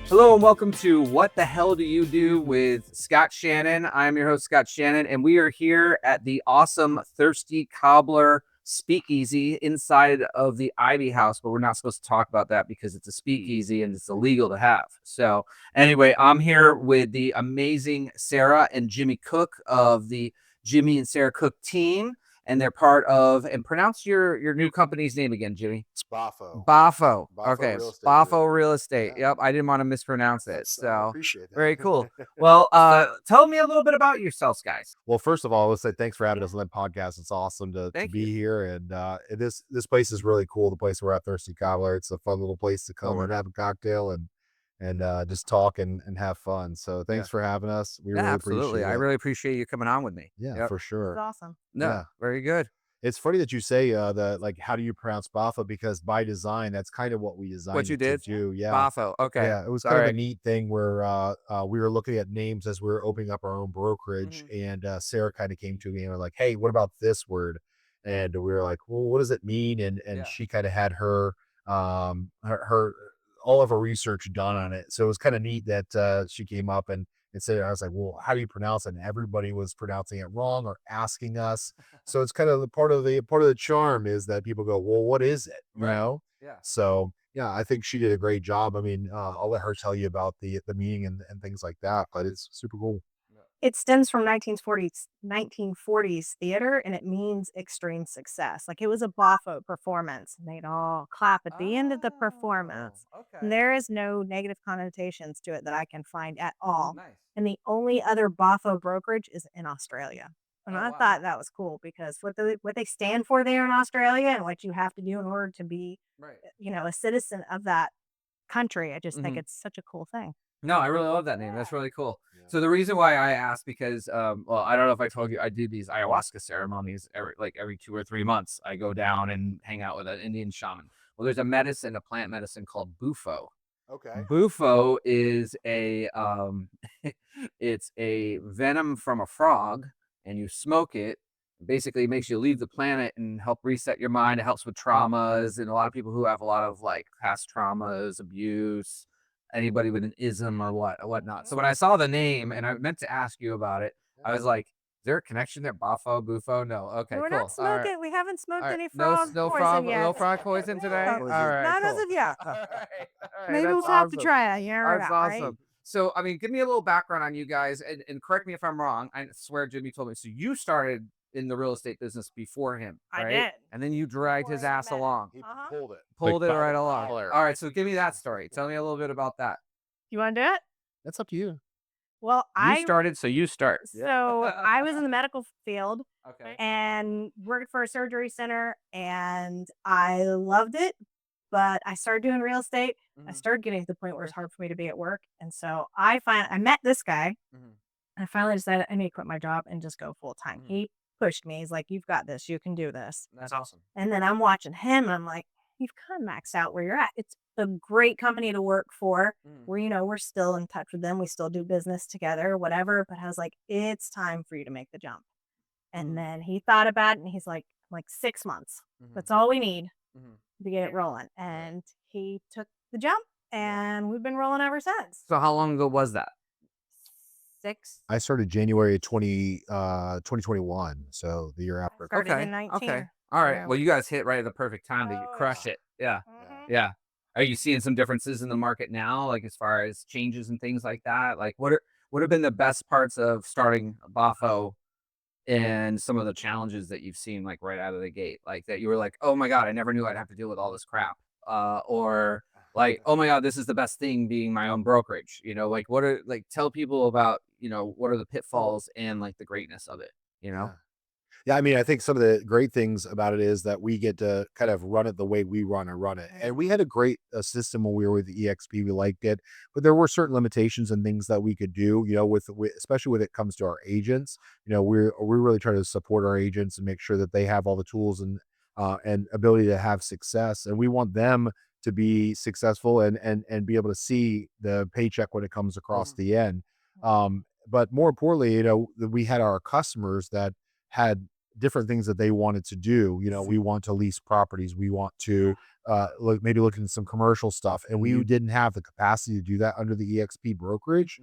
Hello and welcome to What the Hell Do You Do with Scott Shannon. I'm your host, Scott Shannon, and we are here at the awesome Thirsty Cobbler Speakeasy inside of the Ivy House, but we're not supposed to talk about that because it's a speakeasy and it's illegal to have. So anyway, I'm here with the amazing Sarah and Jimmy Cooke of the Jimmy and Sarah Cooke team. And they're part of, and pronounce your new company's name again, Jimmy. It's Bafo. Bafo. Bafo Okay. Real Estate Bafo Group. Real Estate. Yeah. Yep. I didn't want to mispronounce it. I So appreciate that. very cool. Well, tell me a little bit about yourselves, guys. Well, first of all, let's say thanks for having us on the podcast. It's awesome to be here. And this place is really cool. The place we're at, Thirsty Cobbler. It's a fun little place to come and have a cocktail and just talk and have fun. So thanks for having us. We really appreciate it. I really appreciate you coming on with me. Yeah, for sure. That's awesome. No, Yeah. very good. It's funny that you say how do you pronounce Bafa? Because by design, that's kind of what we designed. What you did? to do. Yeah. Bafo. Okay. Yeah, it was kind of a neat thing where we were looking at names as we were opening up our own brokerage, and Sarah kind of came to me and was like, "Hey, what about this word?" And we were like, "Well, what does it mean?" And she kind of had her all of her research done on it, so it was kind of neat that she came up and said, I was like, "Well, how do you pronounce it?" And everybody was pronouncing it wrong or asking us. So it's kind of the part of the charm is that people go, "Well, what is it?" You know? Yeah. So yeah, I think she did a great job. I mean, I'll let her tell you about the meaning and things like that, but it's super cool. It stems from 1940s theater, and it means extreme success. Like, it was a Bafo performance, and they'd all clap at the end of the performance. And there is no negative connotations to it that I can find at all. Nice. And the only other Bafo brokerage is in Australia. And I thought that was cool because what they stand for there in Australia and what you have to do in order to be, a citizen of that country, I just think it's such a cool thing. No, I really love that name. That's really cool. Yeah. So the reason why I asked because, well, I don't know if I told you, I do these ayahuasca ceremonies every 2 or 3 months. I go down and hang out with an Indian shaman. Well, there's a plant medicine called bufo. Okay. Bufo is it's a venom from a frog, and you smoke it. Basically, it makes you leave the planet and help reset your mind. It helps with traumas, and a lot of people who have a lot of like past traumas, abuse, anybody with an ism or whatnot. So when I saw the name and I meant to ask you about it, I was like, "Is there a connection there? Bufo? No. Okay, We're cool. not smoking. Right. We haven't smoked any no frog poison yet. no frog poison today. All right, Not cool. as of yet. All right, Maybe we'll have to try it. You never That's know, awesome. right? So, I mean, give me a little background on you guys, and correct me if I'm wrong. I swear Jimmy told me. So you started in the real estate business before him, right? I did. And then you dragged his ass along. He pulled it. Pulled Like it right along. collar. All right, so give me that story. Tell me a little bit about that. You want to do it? That's up to you. Well, You started, so you start. So I was in the medical field Okay. and worked for a surgery center, and I loved it. But I started doing real estate. I started getting to the point where it's hard for me to be at work, and so I met this guy. I finally decided I need to quit my job and just go full time. He pushed me. He's like, "You've got this. You can do this." That's awesome. And then I'm watching him, and I'm like, "You've kind of maxed out where you're at. It's a great company to work for. We're still in touch with them. We still do business together, whatever." But I was like, "It's time for you to make the jump." And then he thought about it, and he's like 6 months. That's all we need to get it rolling. And he took the jump, and we've been rolling ever since. So how long ago was that? 6. I started January 2021, so the year after. Started in 19. Okay. All right. Yeah. Well, you guys hit right at the perfect time to crush it. Yeah. Yeah. Are you seeing some differences in the market now, like as far as changes and things like that? Like what have been the best parts of starting Bafo and some of the challenges that you've seen like right out of the gate? Like that you were like, "Oh my God, I never knew I'd have to deal with all this crap." Or like, "Oh my God, this is the best thing being my own brokerage." Like tell people about, what are the pitfalls and like the greatness of it, Yeah, I mean, I think some of the great things about it is that we get to kind of run it the way we want to run it. And we had a great system when we were with the EXP. We liked it, but there were certain limitations and things that we could do, with especially when it comes to our agents. We're really trying to support our agents and make sure that they have all the tools and ability to have success. And we want them to be successful and be able to see the paycheck when it comes across the end. But more importantly, we had our customers that had different things that they wanted to do. You know, we want to lease properties. We want to maybe look into some commercial stuff. And we didn't have the capacity to do that under the EXP brokerage.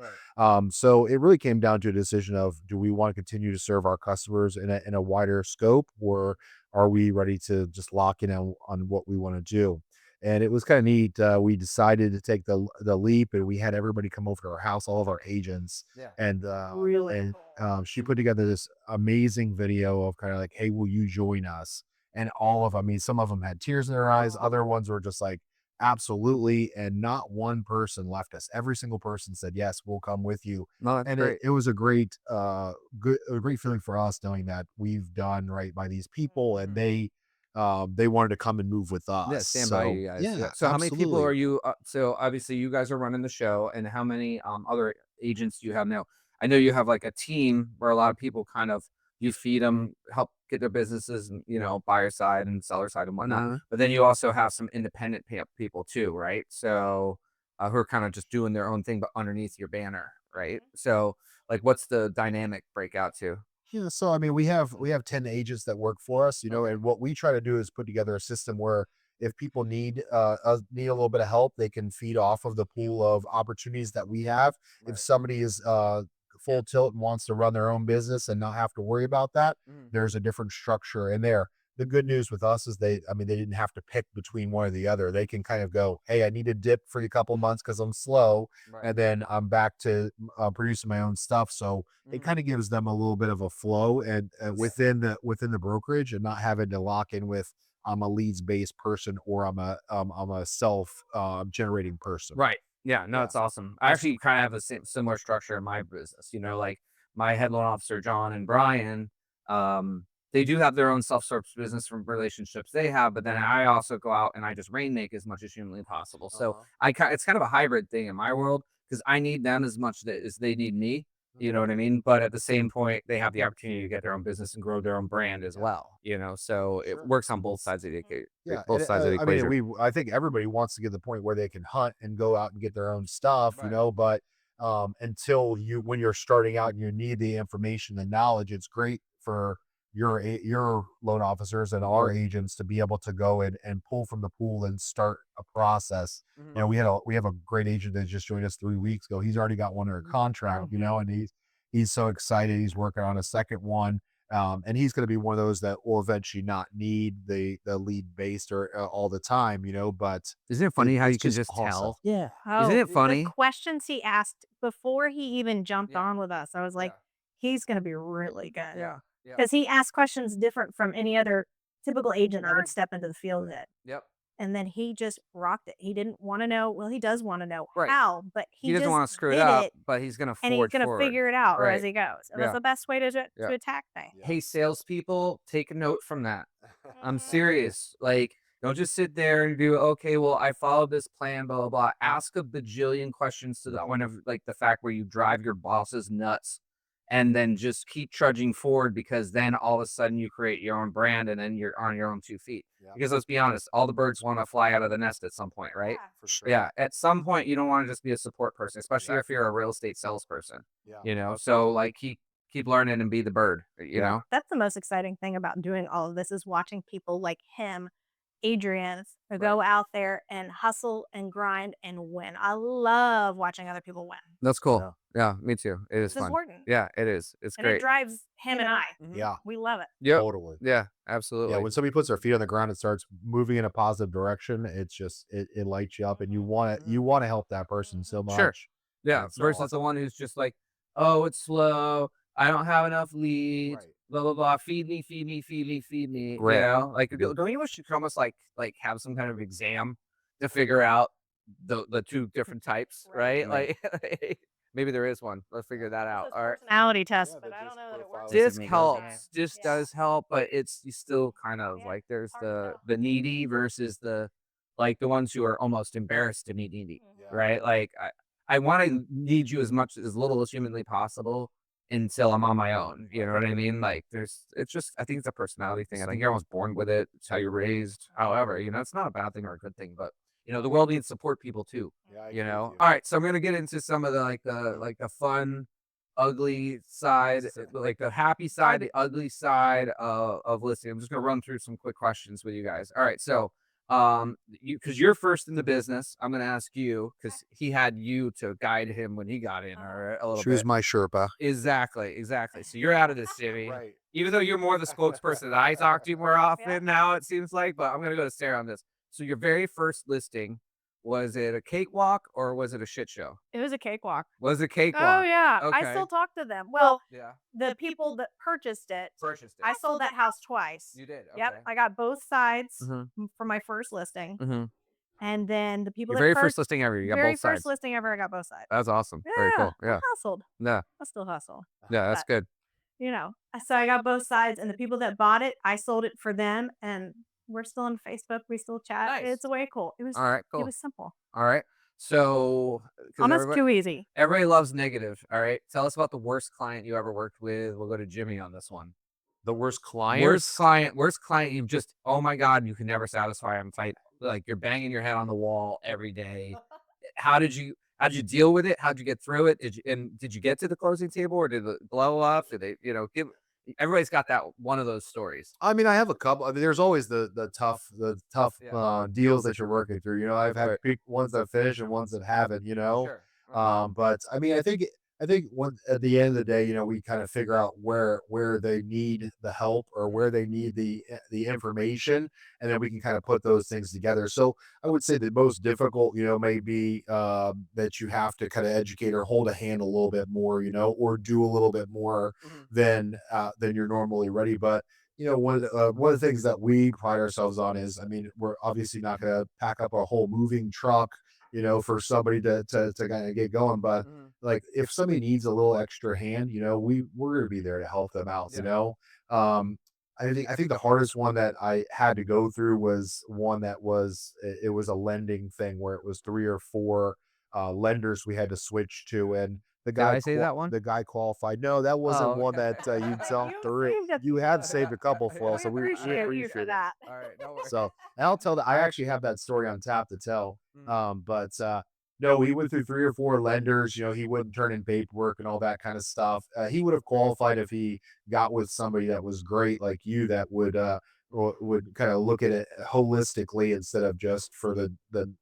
So it really came down to a decision of, do we want to continue to serve our customers in a wider scope, or are we ready to just lock in on what we want to do? And it was kind of neat. We decided to take the leap, and we had everybody come over to our house, all of our agents, and Really cool. she put together this amazing video of kind of like, "Hey, will you join us?" And all of, I mean, some of them had tears in their eyes, other ones were just like, "Absolutely," and not one person left us. Every single person said, "Yes, we'll come with you." No, that's And great. it was a great a great feeling for us, knowing that we've done right by these people, and they wanted to come and move with us. Yeah, stand by So you guys. yeah, So how many people absolutely. are you? So obviously you guys are running the show, and how many other agents do you have now? I know you have like a team where a lot of people kind of, you feed them, help get their businesses, you know, buyer side and seller side and whatnot. But then you also have some independent people too, right? So who are kind of just doing their own thing, but underneath your banner, right? So like, what's the dynamic breakout to? Yeah, so I mean, we have 10 agents that work for us, you know, and what we try to do is put together a system where if people need a little bit of help, they can feed off of the pool of opportunities that we have. If somebody is full tilt and wants to run their own business and not have to worry about that, there's a different structure in there. The good news with us is I mean, they didn't have to pick between one or the other. They can kind of go, "Hey, I need a dip for a couple months because I'm slow, and then I'm back to producing my own stuff." So it kind of gives them a little bit of a flow and within the brokerage, and not having to lock in with, I'm a leads based person, or I'm a self generating person. Right. Yeah. No, Yeah. it's awesome. I actually kind of have a similar structure in my business. You know, like my head loan officer, John and Brian, they do have their own self-service business from relationships they have, but then I also go out and I just rainmake as much as humanly possible. So it's kind of a hybrid thing in my world, because I need them as much as they need me. You know what I mean? But at the same point, they have the opportunity to get their own business and grow their own brand as well. You know, so it works on both sides of the Yeah, both and sides of the I mean, equation. I think everybody wants to get to the point where they can hunt and go out and get their own stuff, you know. But until when you're starting out and you need the information and knowledge, it's great for your loan officers and our agents to be able to go and pull from the pool and start a process. You know, we have a great agent that just joined us 3 weeks ago. He's already got one under contract, you know, and he's so excited. He's working on a second one. And he's going to be one of those that will eventually not need the lead based or all the time, you know. But Isn't it funny how it's you can just just process. tell? Yeah, Isn't Oh, it the funny? questions he asked before he even jumped on with us, I was like, he's gonna be really good. Yeah. Yeah. Because he asked questions different from any other typical agent I would step into the field with. Yep. And then he just rocked it. He didn't want to know. Well, he does want to know Right. how, but He he doesn't just want to screw it did up, it, but he's gonna and he's forge gonna forward. figure it out as Right. he goes. And that's Yeah. the best way to Yeah. attack things. Hey, salespeople, take a note from that. I'm Mhm. serious. Like, don't just sit there and do, okay, well, I followed this plan, blah, blah, blah. Ask a bajillion questions to the point of like the fact where you drive your bosses nuts, and then just keep trudging forward, because then all of a sudden you create your own brand, and then you're on your own 2 feet. Yeah, Because let's be honest, all the birds want to fly out of the nest at some point, right? Yeah. for sure. Yeah. At some point, you don't want to just be a support person, especially if you're a real estate salesperson, you know? So like keep learning and be the bird, you Yeah. know? That's the most exciting thing about doing all of this is watching people like him, Adrian, go out there and hustle and grind and win. I love watching other people win. That's cool. Yeah. Yeah, me too. It is It's fun. important. Yeah, it is. It's And it great. drives him and I. Yeah, We love it. Yep. totally. Yeah, Yeah, absolutely. when somebody puts their feet on the ground and starts moving in a positive direction, it's just it lights you up, and you want to help that person so Sure. much. Yeah, It's so versus the awesome. one who's just like, "Oh, it's slow. I don't have enough leads. Right. Blah blah blah. Feed me, feed me, feed me, feed me." You Right. know, like Mhm. don't you wish you could almost like have some kind of exam to figure out the two different types, right? Right. Like maybe there is one. Let's figure that out. All right. Personality test, Yeah, but that I don't just know that it works. profiles This me, doesn't it? helps. This Yeah. does help, but it's you still kind of Yeah, like there's hard to tell. the needy versus the like the ones who are almost embarrassed to be needy, right? Like I want to need you as little as humanly possible until I'm on my own. You know what I mean? Like it's just I think it's a personality thing. I think you're almost born with it. It's how you're raised. However, you know, it's not a bad thing or a good thing, but you know, the world needs support people too. Yeah, I You agree with know. you. All right, so I'm gonna get into some of the like the fun ugly side, like the happy side, the ugly side of listing. I'm just gonna run through some quick questions with you guys. All right, so because you're first in the business, I'm gonna ask you because he had you to guide him when he got in, or a little She was bit. my Sherpa. Exactly. So you're out of the city, Right. even though you're more the spokesperson that I talk to more often Yeah. now. It seems like, but I'm gonna go to Sarah on this. So your very first listing, was it a cakewalk or was it a shit show? It was a cakewalk. Was it cakewalk? Oh yeah, I Okay. still talk to them. Well, Yeah. the people that purchased it, Purchased it. I sold that house twice. You did. Okay. Yep, I got both sides Mhm. for my first listing, Mhm. and then the people Your that very first listing ever, you got very both first sides. listing ever, I got both sides. That's awesome. Very Yeah, cool. I Yeah. hustled. Yeah. I still hustle, Yeah. That's but good. so I got both sides, and the people that bought it, I sold it for them, and we're still on Facebook. We still chat. Nice. It's way cool. It All right. It Cool. was simple, All right. So, because almost too easy. everybody loves negative. All right. Tell us about the worst client you ever worked with. We'll go to Jimmy on this one. The worst client. Worst client. You've just, oh my God, you can never satisfy him. Fight like you're banging your head on the wall every day. How did you deal with it? How'd you get through it? Did you get to the closing table or did it blow up? Did they, give everybody's got that one of those stories. I mean, I have a couple. I mean, there's always the tough Yeah. deals that you're working through. I've had ones that finish and ones that haven't. Sure. But I mean, I think at the end of the day, we kind of figure out where they need the help or where they need the information, and then we can kind of put those things together. So I would say the most difficult, may be that you have to kind of educate or hold a hand a little bit more, or do a little bit more Mhm. than you're normally ready. But one of the things that we pride ourselves on is, I mean, we're obviously not going to pack up a whole moving truck, for somebody to kind of get going. But Mhm. like, if somebody needs a little extra hand, we're going to be there to help them out. I think the hardest one that I had to go through was one that was a lending thing where it was 3 or 4 lenders we had to switch to, and Did I say that one? the guy qualified. No, that wasn't Oh, one okay. that you jumped through. saved a You had saved a couple for us, so we appreciate you appreciate for it. that. All right, no worries. So, and I'll tell that I actually have that story on tap to tell. But no, we went through 3 or 4 lenders. He wouldn't turn in paperwork and all that kind of stuff. He would have qualified if he got with somebody that was great like you, that would kind of look at it holistically instead of just for the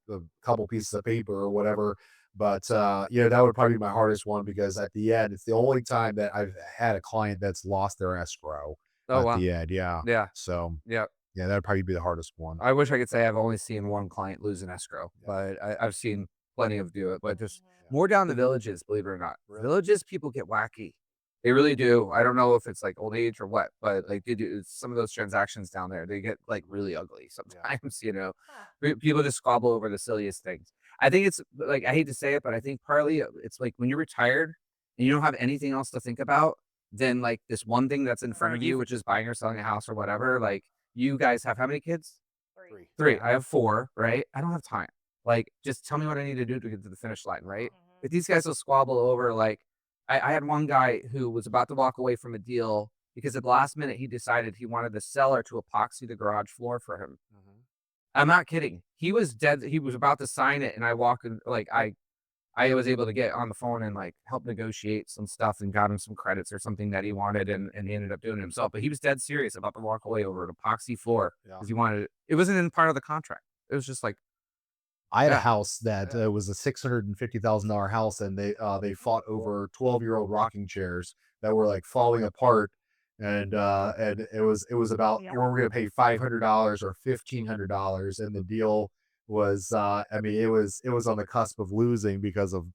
couple pieces of paper or whatever. But that would probably be my hardest one, because at the end, it's the only time that I've had a client that's lost their escrow Oh at wow. the end. Yeah. Yeah. So Yeah. yeah, that'd probably be the hardest one. I wish I could say I've only seen one client lose an escrow, but I've seen plenty of do it. But just more down the villages, believe it or not. Villages, people get wacky. They really do. I don't know if it's like old age or what, but like they do some of those transactions down there, they get like really ugly sometimes, People just squabble over the silliest things. I think it's like, I hate to say it, but I think partly it's like when you're retired and you don't have anything else to think about, then like this one thing that's in front of you, which is buying or selling a house or whatever, like you guys have how many kids? 3. Three. I have 4, right? I don't have time. Like, just tell me what I need to do to get to the finish line, right? But these guys will squabble over like, I had one guy who was about to walk away from a deal because at the last minute he decided he wanted the seller to epoxy the garage floor for him. I'm not kidding. He was dead. He was about to sign it, and I walked in, like I was able to get on the phone and like help negotiate some stuff and got him some credits or something that he wanted, and he ended up doing it himself. But he was dead serious about to walk away over an epoxy floor because he wanted it. It wasn't in part of the contract. It was just like, I had a house that was a $650,000 house, and they fought over 12-year-old rocking chairs that were like falling apart, and it was about, Yep. were we going to pay $500 or $1,500, and the deal was, I mean, it was on the cusp of losing because of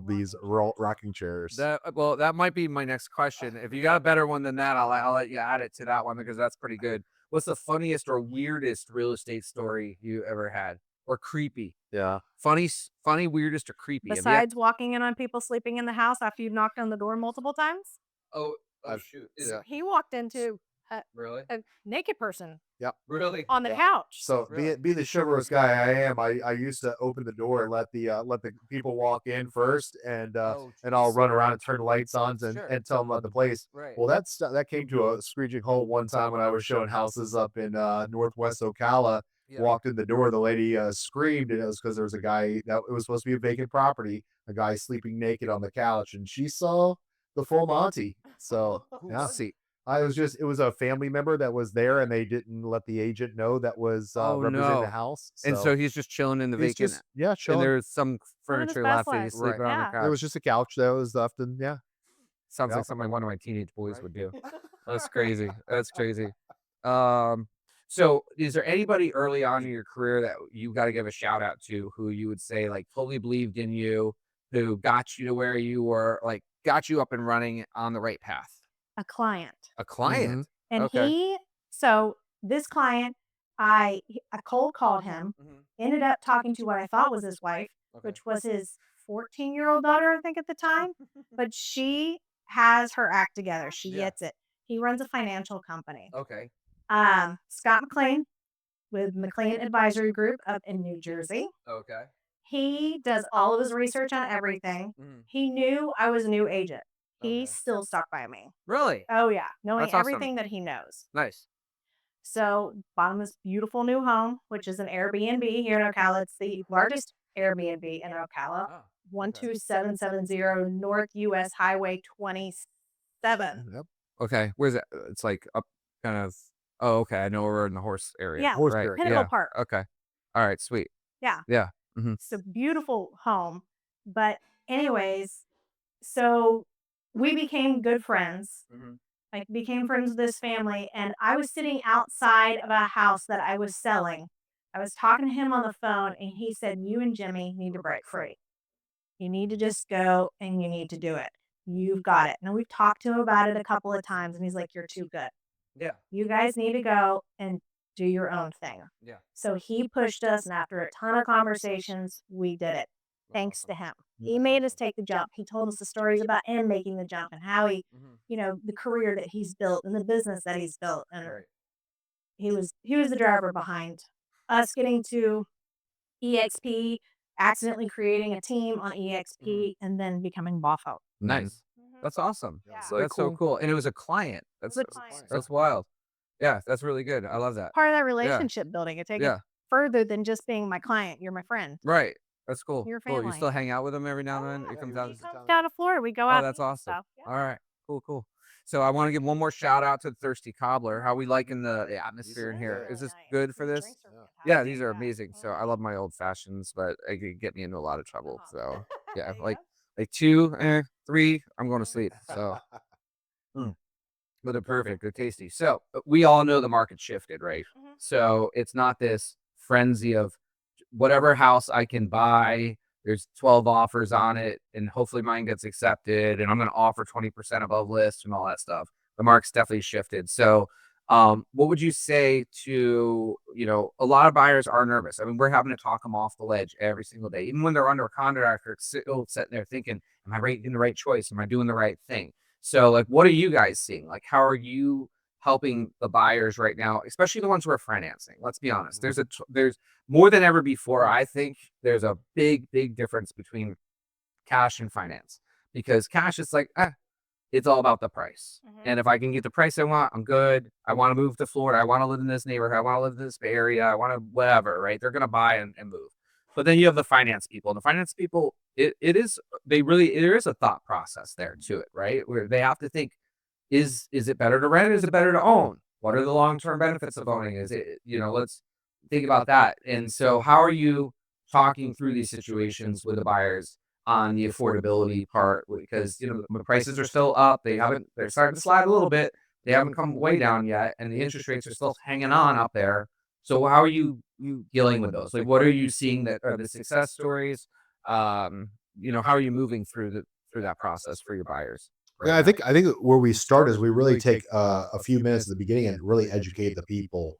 these rocking chairs. that might be my next question. If you got a better one than that, I'll let you add it to that one because that's pretty good. What's the funniest or weirdest real estate story you ever had? Or creepy? Yeah. Funny, weirdest, or creepy? Have you- Besides walking in on people sleeping in the house after you've knocked on the door multiple times, Oh, I've- shoot. yeah. he walked into Really? a naked person Really? on the Yeah. couch. So Really? being the chivalrous guy I am, I used to open the door and let the people walk in first, and Oh, I'll jeez. run around and turn the lights on and, Sure. and tell them about the place. Right. Well, that came to a screeching halt one time when I was showing houses up in northwest Ocala. Yeah. Walked in the door, the lady screamed, and it was because there was a guy that it was supposed to be a vacant property, a guy sleeping naked on the couch, and she saw the full Monty. So yeah. See. It was a family member that was there, and they didn't let the agent know that was Oh, representing the no. house. And So so he's just chilling in the he's vacant, just and and there's some Living his furniture best left, and life. he's sleeping on the Yeah. there couch. was just a couch that was left, and yeah. Sounds Yeah. like something one of my teenage boys Right. would do. That's crazy. That's crazy. Um, so is there anybody early on in your career that you got to give a shout out to who you would say like totally believed in you, who got you to where you were, like got you up and running on the right path? A client. A client. And Okay. so this client, I cold called him, ended up talking to what I thought was his wife, which was his 14-year-old daughter, I think at the time. But she has her act together. She gets it. He runs a financial company. Okay. Scott McLean with McLean Advisory Group up in New Jersey. Okay. He does all of his research on everything. He knew I was a new agent. He still stuck by me. Really? Oh yeah, knowing That's awesome. everything that he knows. Nice. So bought him this beautiful new home, which is an Airbnb here in Ocala. It's the largest Airbnb in Ocala. 12770 North US Highway 27. Yep. Okay. Where's that? It's like up kind of. Oh, okay. I know we're in the horse area. Yeah, Horse right. area. Pinnacle Yeah. Park. Okay. All right. Sweet. Yeah. Yeah. It's a beautiful home. But anyways, so we became good friends. I became friends with this family, and I was sitting outside of a house that I was selling. I was talking to him on the phone, and he said, "You and Jimmy need to break free. You need to just go and you need to do it. You've got it." And we've talked to him about it a couple of times, and he's like, "You're too good. Yeah. You guys need to go and do your own thing." Yeah. So he pushed us, and after a ton of conversations, we did it. Thanks to him. He made us take the jump. He told us the stories about him making the jump and how he, the career that he's built and the business that he's built. And he was the driver behind us getting to EXP, accidentally creating a team on EXP, and then becoming BOFO. Nice. That's awesome. Yeah. That's so cool. And it was a client. That's client. that's wild. Yeah, that's really good. I love that. Part of that relationship building. It takes further than just being my client. You're my friend. Right. That's cool. Your Cool. You family. still hang out with him every now and then? He comes out. He comes down to Florida. We go out. Oh, that's awesome. All right. Cool. So I want to give one more shout out to the Thirsty Cobbler. How we liking the atmosphere in here? Is this good for this? Yeah, these are amazing. So I love my old fashions, but it could get me into a lot of trouble. So yeah, like 2, 3, I'm going to sleep. So, but they're perfect. They're tasty. So we all know the market shifted, right? So it's not this frenzy of whatever house I can buy. There's 12 offers on it, and hopefully mine gets accepted, and I'm going to offer 20% above list and all that stuff. The market's definitely shifted. So what would you say to, a lot of buyers are nervous. I mean, we're having to talk them off the ledge every single day. Even when they're under a contract, they're still sitting there thinking, am I making the right choice? Am I doing the right thing? So like, what are you guys seeing? Like, how are you helping the buyers right now, especially the ones who are financing? Let's be honest. There's more than ever before. I think there's a big difference between cash and finance, because cash is like, it's all about the price. And if I can get the price I want, I'm good. I want to move to Florida. I want to live in this neighborhood. I want to live in this area. I want to whatever, right? They're going to buy and move. But then you have the finance people, and the finance people, there is a thought process there to it, right? Where they have to think, is it better to rent? Is it better to own? What are the long-term benefits of owning? Is it, let's think about that. And so how are you talking through these situations with the buyers on the affordability part? Because, the prices are still up. They're starting to slide a little bit. They haven't come way down yet. And the interest rates are still hanging on up there. So how are you dealing with those? Like, what are you seeing that are the success stories? How are you moving through that process for your buyers? Yeah, I think where we start is we really take a few minutes at the beginning and really educate the people,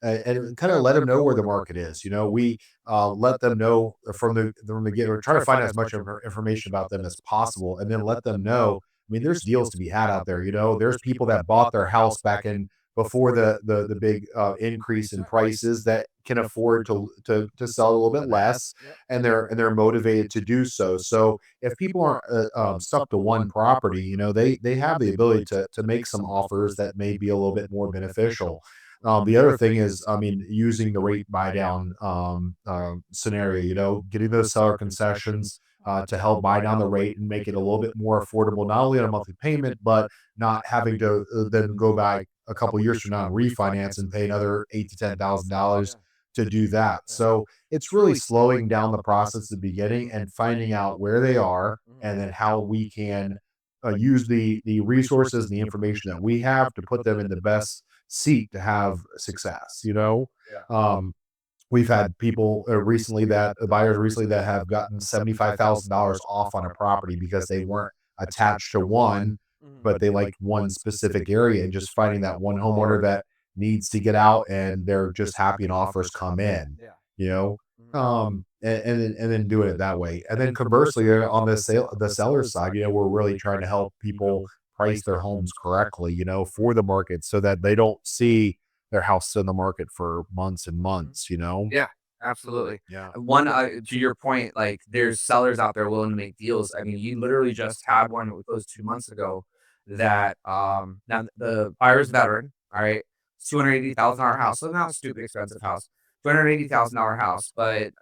and kind of let them know where the market is. We let them know from the beginning, or try to find as much information about them as possible, and then let them know. I mean, there's deals to be had out there. There's people that bought their house back in before the big increase in prices that can afford to sell a little bit less, and they're motivated to do so. So if people aren't stuck to one property, they have the ability to make some offers that may be a little bit more beneficial. The other thing is, I mean, using the rate buy down scenario, getting those seller concessions, to help buy down the rate and make it a little bit more affordable, not only on a monthly payment, but not having to then go back a couple years from now and refinance and pay another $8,000 to $10,000 to do that. So it's really slowing down the process at the beginning and finding out where they are, and then how we can use the resources and the information that we have to put them in the best seat to have success. We've had people recently, that buyers recently, that have gotten $75,000 off on a property because they weren't attached to one, but they liked one specific area, and just finding that one homeowner that needs to get out, and they're just happy and offers come in, and then doing it that way. And then conversely, on the seller side, we're really trying to help people price their homes correctly, for the market, so that they don't see their house in the market for months and months, Yeah, absolutely. Yeah. One, to your point, like there's sellers out there willing to make deals. I mean, you literally just had one that closed 2 months ago that, now the buyer's veteran, all right, it's $280,000 house. So not a stupid expensive house, $280,000 house, but,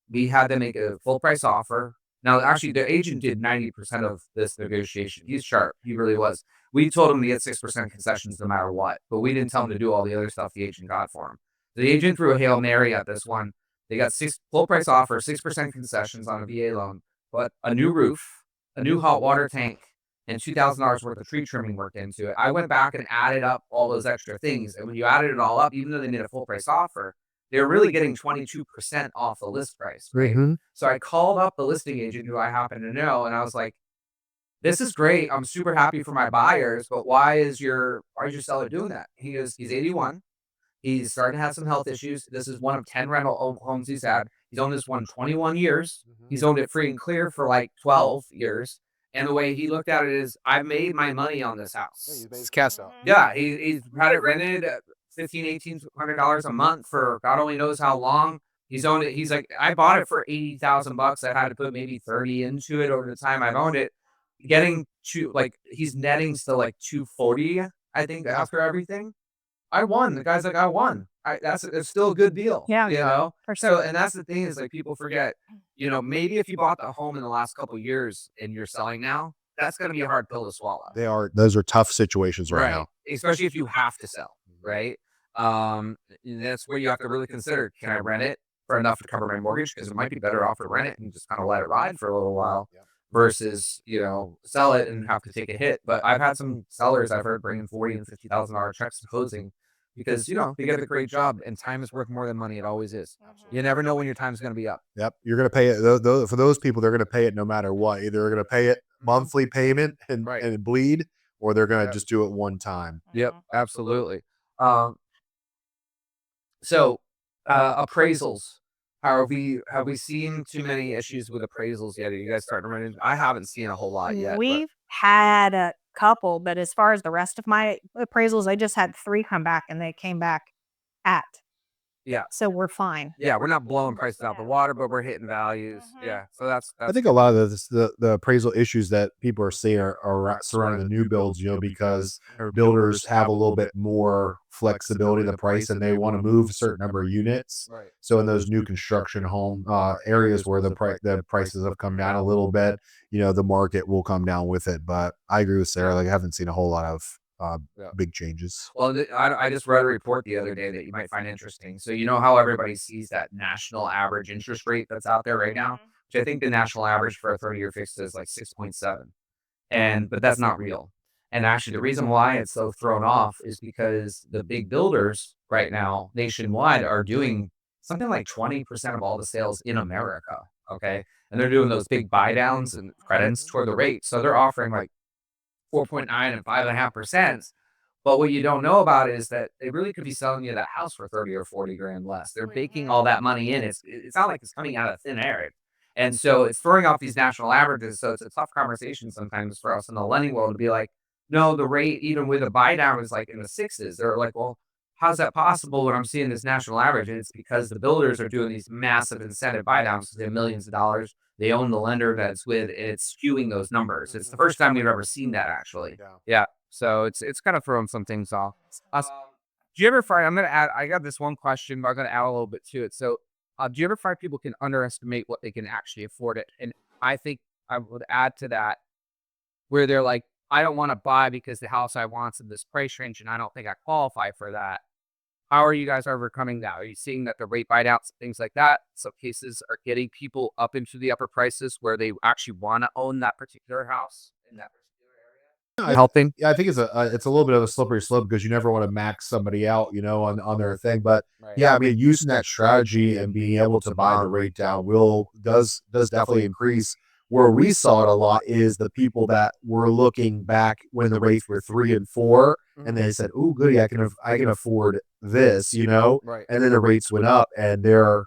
we had to make a full price offer. Now, actually, the agent did 90% of this negotiation. He's sharp. He really was. We told him to get 6% concessions no matter what, but we didn't tell him to do all the other stuff the agent got for him. The agent threw a Hail Mary at this one. They got full price offer, 6% concessions on a VA loan, but a new roof, a new hot water tank, and $2,000 worth of tree trimming work into it. I went back and added up all those extra things, and when you added it all up, even though they made a full price offer, they're really getting 22% off the list price, right? Mhm. So I called up the listing agent who I happen to know, and I was like, "This is great. I'm super happy for my buyers, but why is your seller doing that?" He goes, "He's 81. He's starting to have some health issues. This is one of 10 rental homes he's had. He's owned this one 21 years. He's owned it free and clear for like 12 years. And the way he looked at it is, I've made my money on this house." It's cash out. Yeah, he's had it rented $1,800 a month for God only knows how long. He's owned it. He's like, I bought it for $80,000. I had to put maybe 30 into it over the time I've owned it. Getting to like, he's netting to like 240, I think, after everything. I won. The guy's like, I won. It's still a good deal. Yeah, for So, and that's the thing is, like, people forget, maybe if you bought the home in the last couple years and you're selling now, that's going to be a hard pill to swallow. Those are tough situations right now. Especially if you have to sell, right? And that's where you have to really consider, can I rent it for enough to cover my mortgage? Because it might be better off to rent it and just kind of let it ride for a little while versus, sell it and have to take a hit. But I've had some sellers I've heard bringing $40,000 and $50,000 checks to closing because, they get a great job, and time is worth more than money. It always is. You never know when your time's going to be up. Yep. You're going to pay it. For those people, they're going to pay it no matter what. Either they're going to pay it monthly payment and bleed, or they're going to just do it one time. Yep. Absolutely. So appraisals. Have we seen too many issues with appraisals yet? Are you guys starting to run into? I haven't seen a whole lot yet. We've had a couple, but as far as the rest of my appraisals, I just had 3 come back, and they came back at. Yeah. So we're fine. Yeah, we're not blowing prices out the water, but we're hitting values. Yeah. So that's I think a lot of the appraisal issues that people are seeing are surrounding the new builds, because builders have a little bit more flexibility in the price, and they want to move a certain number of units. Right. So in those new construction home areas where the prices have come down a little bit, the market will come down with it. But I agree with Sarah. Like, I haven't seen a whole lot of big changes. Well, I just read a report the other day that you might find interesting. So how everybody sees that national average interest rate that's out there right now, which I think the national average for a 30-year fixed is like 6.7, but that's not real. And actually, the reason why it's so thrown off is because the big builders right now nationwide are doing something like 20% of all the sales in America. Okay, and they're doing those big buy downs and credits toward the rate, so they're offering like 4.9 and 5.5%. But what you don't know about is that they really could be selling you that house for 30 or 40 grand less. They're baking all that money in. It's not like it's coming out of thin air. And so it's throwing off these national averages. So it's a tough conversation sometimes for us in the lending world to be like, no, the rate, even with a buy down, is like in the 6s. They're like, well, how's that possible when I'm seeing this national average? And it's because the builders are doing these massive incentive buy downs because they have millions of dollars. They own the lender that's with, and it's skewing those numbers. It's the first time we've ever seen that, actually. Yeah. So it's kind of throwing some things off. Do you ever find, I'm going to add, I got this one question, but I'm going to add a little bit to it. So do you ever find people can underestimate what they can actually afford it? And I think I would add to that where they're like, I don't want to buy because the house I want's in this price range and I don't think I qualify for that. How are you guys overcoming that? Are you seeing that the rate buy downs, things like that, some cases are getting people up into the upper prices where they actually want to own that particular house in that particular area? Helping? Yeah, I think it's a little bit of a slippery slope because you never want to max somebody out, on their thing. But yeah, I mean, using that strategy and being able to buy the rate down does definitely increase. Where we saw it a lot is the people that were looking back when the rates were 3 and 4, and they said, "Oh, goody, I can afford this," Right. and then the rates went up, and their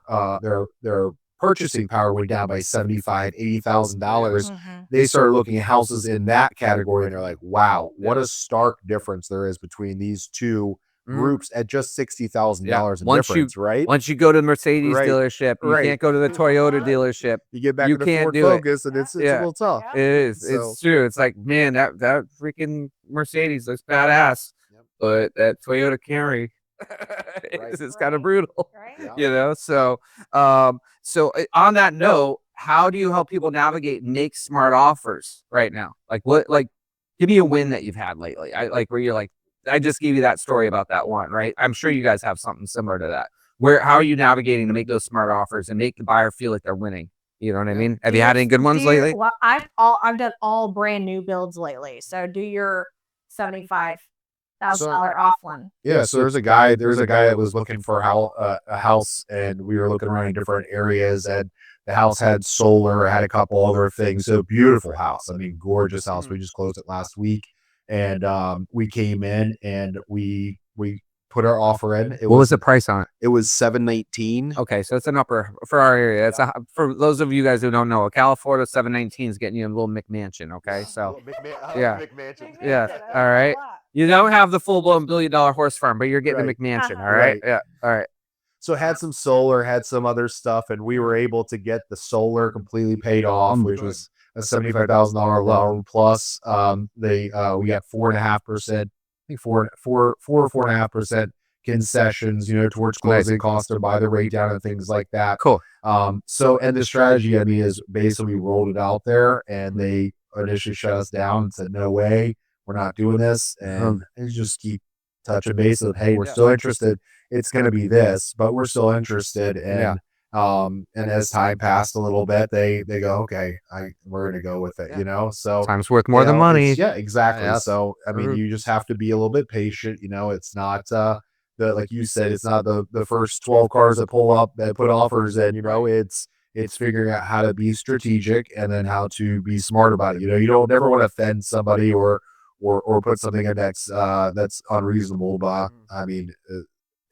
purchasing power went down by $75,000-$80,000. They started looking at houses in that category, and they're like, "Wow, what a stark difference there is between these two groups at just $60,000 in difference, right?" Once you go to the Mercedes Right. dealership, you Right. can't go to the Toyota dealership. You get back You in the can't Ford do it. Focus, and it's a Yeah. little tough. It is. So- It's true. It's like, man, that freaking Mercedes looks badass, but that Toyota Camry is kind of brutal. Right. So on that note, how do you help people navigate and make smart offers right now? Like give me a win that you've had lately. Where you're like, I just gave you that story about that one, right? I'm sure you guys have something similar to that. How are you navigating to make those smart offers and make the buyer feel like they're winning? You know what I mean? Have you had any good ones lately? Well, I've done all brand new builds lately. So do your $75,000 off one. Yeah, so there's a guy that was looking for a house, and we were looking around in different areas, and the house had solar, had a couple other things. So beautiful house. I mean, gorgeous house. We just closed it last week, and we came in and we put our offer in. What was the price on it? It was $719. Okay, so it's an upper for our area. It's for those of you guys who don't know, Ocala, Florida, $719 is getting you a little McMansion. Okay, so yeah. Yeah, all right. You don't have the full blown $1 billion horse farm, but you're getting a McMansion. All right, yeah, all right. So it had some solar, had some other stuff, and we were able to get the solar completely paid off, which was a $75,000 loan plus we got 4.5%, I think 4.5% concessions, towards closing costs to buy the rate down and things like that. Cool. So and the strategy, I mean, is basically we rolled it out there, and they initially shut us down and said, "No way, we're not doing this," and they just keep touching base of, "Hey, we're still interested. It's going to be this, but we're still interested." And and as time passed a little bit, they go, "Okay, we're going to go with it," So time's worth more than money. Yeah, exactly. Yes. So I mean, you just have to be a little bit patient. It's not like you said, it's not the first 12 cars that pull up that put offers in. It's figuring out how to be strategic and then how to be smart about it. You don't never want to offend somebody or put something in that's unreasonable. But I mean,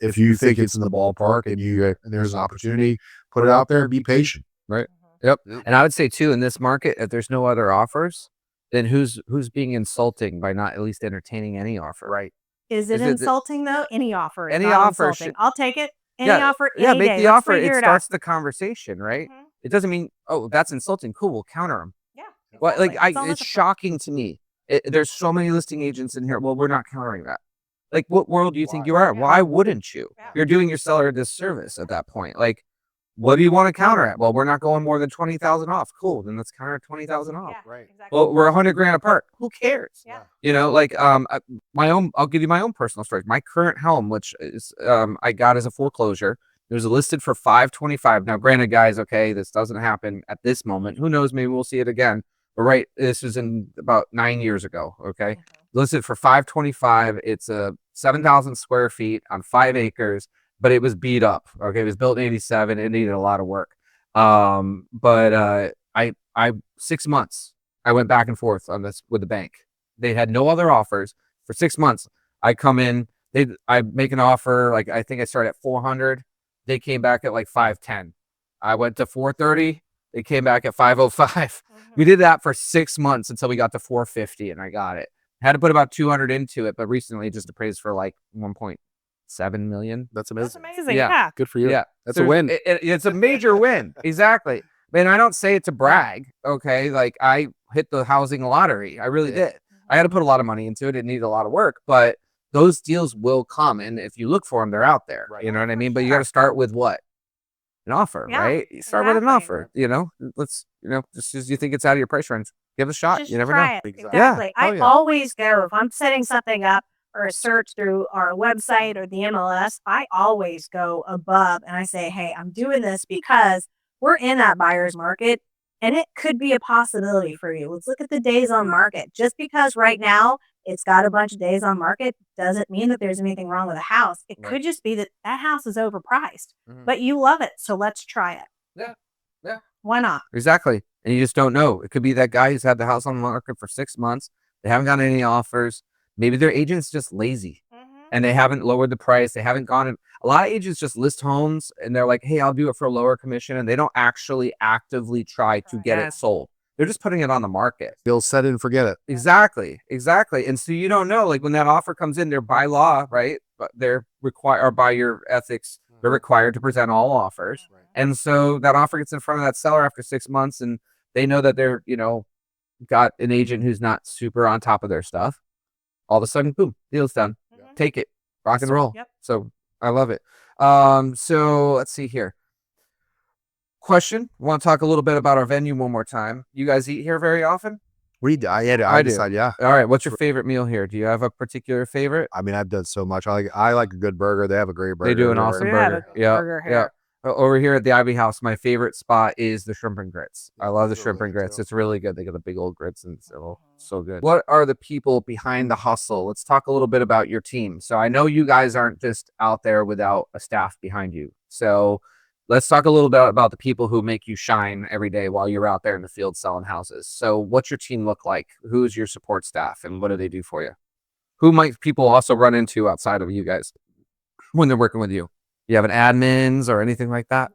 if you think it's in the ballpark and there's an opportunity, put it out there and be patient. Right. Yep. And I would say too, in this market, if there's no other offers, then who's being insulting by not at least entertaining any offer? Right. Is it insulting though? Any offer. Any offer. I'll take it. Any offer. Any make day. the offer. It starts the conversation, right? It doesn't mean, oh, that's insulting. Cool, we'll counter them. Yeah. Well, it's shocking to me. There's so many listing agents in here. Well, we're not countering that. Like, what world do you think you are? Yeah. Why wouldn't you? Yeah. You're doing your seller a disservice at that point. Like, what do you want to counter at? Well, we're not going more than 20,000 off. Cool, then let's counter 20,000 off. Yeah, Right. Exactly. Well, we're $100,000 apart. Who cares? Yeah. I'll give you my own personal story. My current home, which is I got as a foreclosure, it was listed for $525. Now, granted, guys, okay, this doesn't happen at this moment. Who knows? Maybe we'll see it again. But this was in about 9 years ago. Okay, listed for $525. It's a 7,000 square feet on 5 acres, but it was beat up. Okay, it was built in '87. It needed a lot of work. But I 6 months I went back and forth on this with the bank. They had no other offers for 6 months. I come in, I make an offer. Like, I think I started at 400. They came back at like 510. I went to 430. They came back at 505. We did that for 6 months until we got to 450, and I got it. Had to put about 200 into it, but recently it just appraised for like 1.7 million. That's amazing. That's amazing. Yeah. Yeah. Good for you. Yeah, That's a win. It's a major win. Exactly. Man, I don't say it to brag. Okay, like, I hit the housing lottery. I really did. I had to put a lot of money into it. It needed a lot of work, but those deals will come, and if you look for them, they're out there. Right. You know what I mean? But you got to start with what? an offer, Yeah, right? You start with an exactly. offer, let's, just as you think it's out of your price range, give it a shot. Just You never try know. it. Exactly. Exactly. Oh, I yeah. always go, if I'm setting something up or a search through our website or the MLS, I always go above and I say, hey, I'm doing this because we're in that buyer's market and it could be a possibility for you. Let's look at the days on market. Just because right now it's got a bunch of days on market doesn't mean that there's anything wrong with the house. It Right. could just be that that house is overpriced, Mhm. but you love it. So let's try it. Yeah. Yeah. Why not? Exactly. And you just don't know. It could be that guy who's had the house on the market for 6 months. They haven't gotten any offers. Maybe their agent's just lazy and they haven't lowered the price. They haven't gone in. A lot of agents just list homes and they're like, hey, I'll do it for a lower commission. And they don't actually actively try to get Yeah. it sold. They're just putting it on the market. They'll set it and forget it. Exactly. And so you don't know, like when that offer comes in, they're by law, right? But they're required, or by your ethics, they're required to present all offers. Right. And so that offer gets in front of that seller after 6 months and they know that they're, got an agent who's not super on top of their stuff. All of a sudden, boom, deal's done. Take it, rock and roll. Yep. So I love it. So let's see here. Question. Want to talk a little bit about our venue one more time. You guys eat here very often? I do. decide, yeah. All right. What's your favorite meal here? Do you have a particular favorite? I mean, I've done so much. I like a good burger. They have a great burger. They do an Their awesome We have a burger. good Yeah. burger Yeah. here. Over here at the Ivy House, my favorite spot is the shrimp and grits. I love the those are shrimp really and good grits. too. It's really good. They got the big old grits and so good. What are the people behind the hustle? Let's talk a little bit about your team. So I know you guys aren't just out there without a staff behind you. So let's talk a little bit about the people who make you shine every day while you're out there in the field selling houses. So what's your team look like? Who's your support staff and what do they do for you? Who might people also run into outside of you guys when they're working with you? You have an admins or anything like that?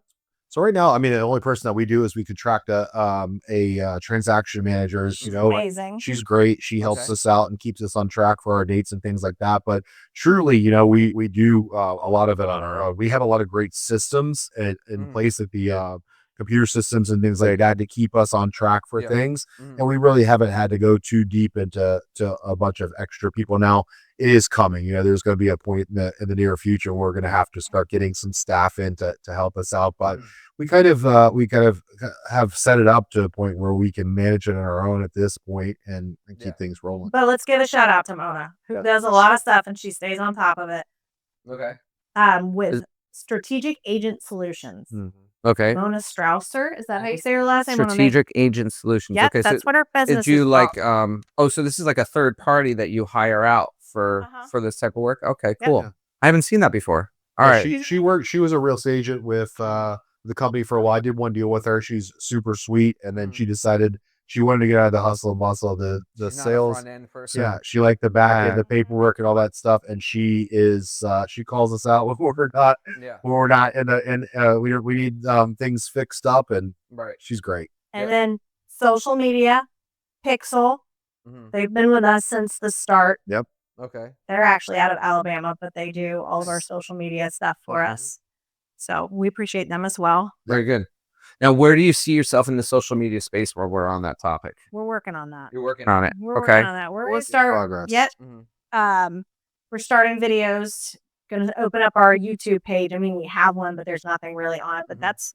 So right now, I mean, the only person that we do is we contract a transaction manager. Amazing. She's great. She helps Okay. us out and keeps us on track for our dates and things like that. But truly, we do a lot of it on our own. We have a lot of great systems in place at the computer systems and things like that to keep us on track for Yeah. things. And we really haven't had to go too deep into a bunch of extra people. Now it is coming. There's going to be a point in the near future where we're going to have to start getting some staff in to help us out. But we kind of have set it up to a point where we can manage it on our own at this point and keep things rolling. But let's give a shout out to Mona, who Yeah. does a lot of stuff and she stays on top of it. Okay. With Strategic Agent Solutions. Okay. Mona Strausser, is that how you say her last name? Strategic Agent Solutions. Yep, Okay, that's so what her business did you is like called. so this is like a third party that you hire out for this type of work? Okay, Yep. cool. Yeah. I haven't seen that before. All Yeah, right. She was a real estate agent with the company for a while. I did one deal with her. She's super sweet. And then she decided she wanted to get out of the hustle and bustle, the sales. Yeah, she liked the back end, the paperwork and all that stuff. And she calls us out when we're not we need things fixed up, and she's great. And then social media, Pixel. They've been with us since the start. Yep. Okay. They're actually out of Alabama, but they do all of our social media stuff for us. So we appreciate them as well. Very good. Now, where do you see yourself in the social media space while we're on that topic? We're working on that. You're working on it. We're Okay. working on that. We're going to start Progress. yet. We're starting videos. Going to open up our YouTube page. I mean, we have one, but there's nothing really on it. But that's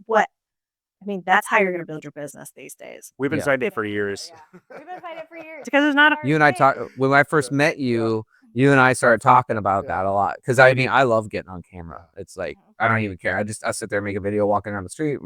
how you're going to build your business these days. We've been fighting it for years. We've been fighting it for years because it's not a You and I talked when I first met you. You and I started talking about that a lot because I love getting on camera. It's like I don't even care. I sit there, make a video, walking down the street.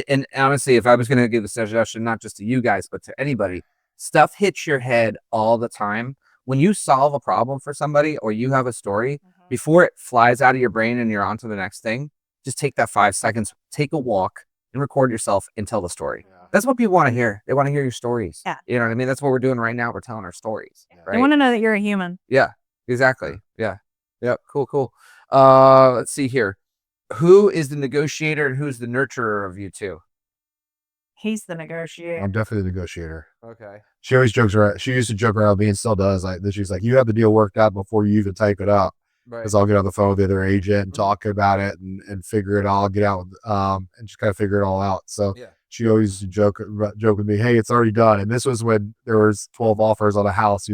And honestly, if I was going to give a suggestion, not just to you guys but to anybody, stuff hits your head all the time. When you solve a problem for somebody or you have a story, before it flies out of your brain and you're on to the next thing, just take that 5 seconds, take a walk, and record yourself and tell the story. That's what people want to hear. They want to hear your stories. Yeah. You know what I mean? That's what we're doing right now. We're telling our stories. Right? They want to know that you're a human. Yeah, exactly. Yeah. Yep. Cool. Let's see here. Who is the negotiator and who's the nurturer of you two? He's the negotiator. I'm definitely the negotiator. Okay. She always jokes around. She used to joke around with me and still does. Like she's like, you have the deal worked out before you even type it up. Right. Because I'll get on the phone with the other agent and talk about it and figure it all, get out and just kind of figure it all out. So she always used to joke with me, hey, it's already done. And this was when there was 12 offers on a house,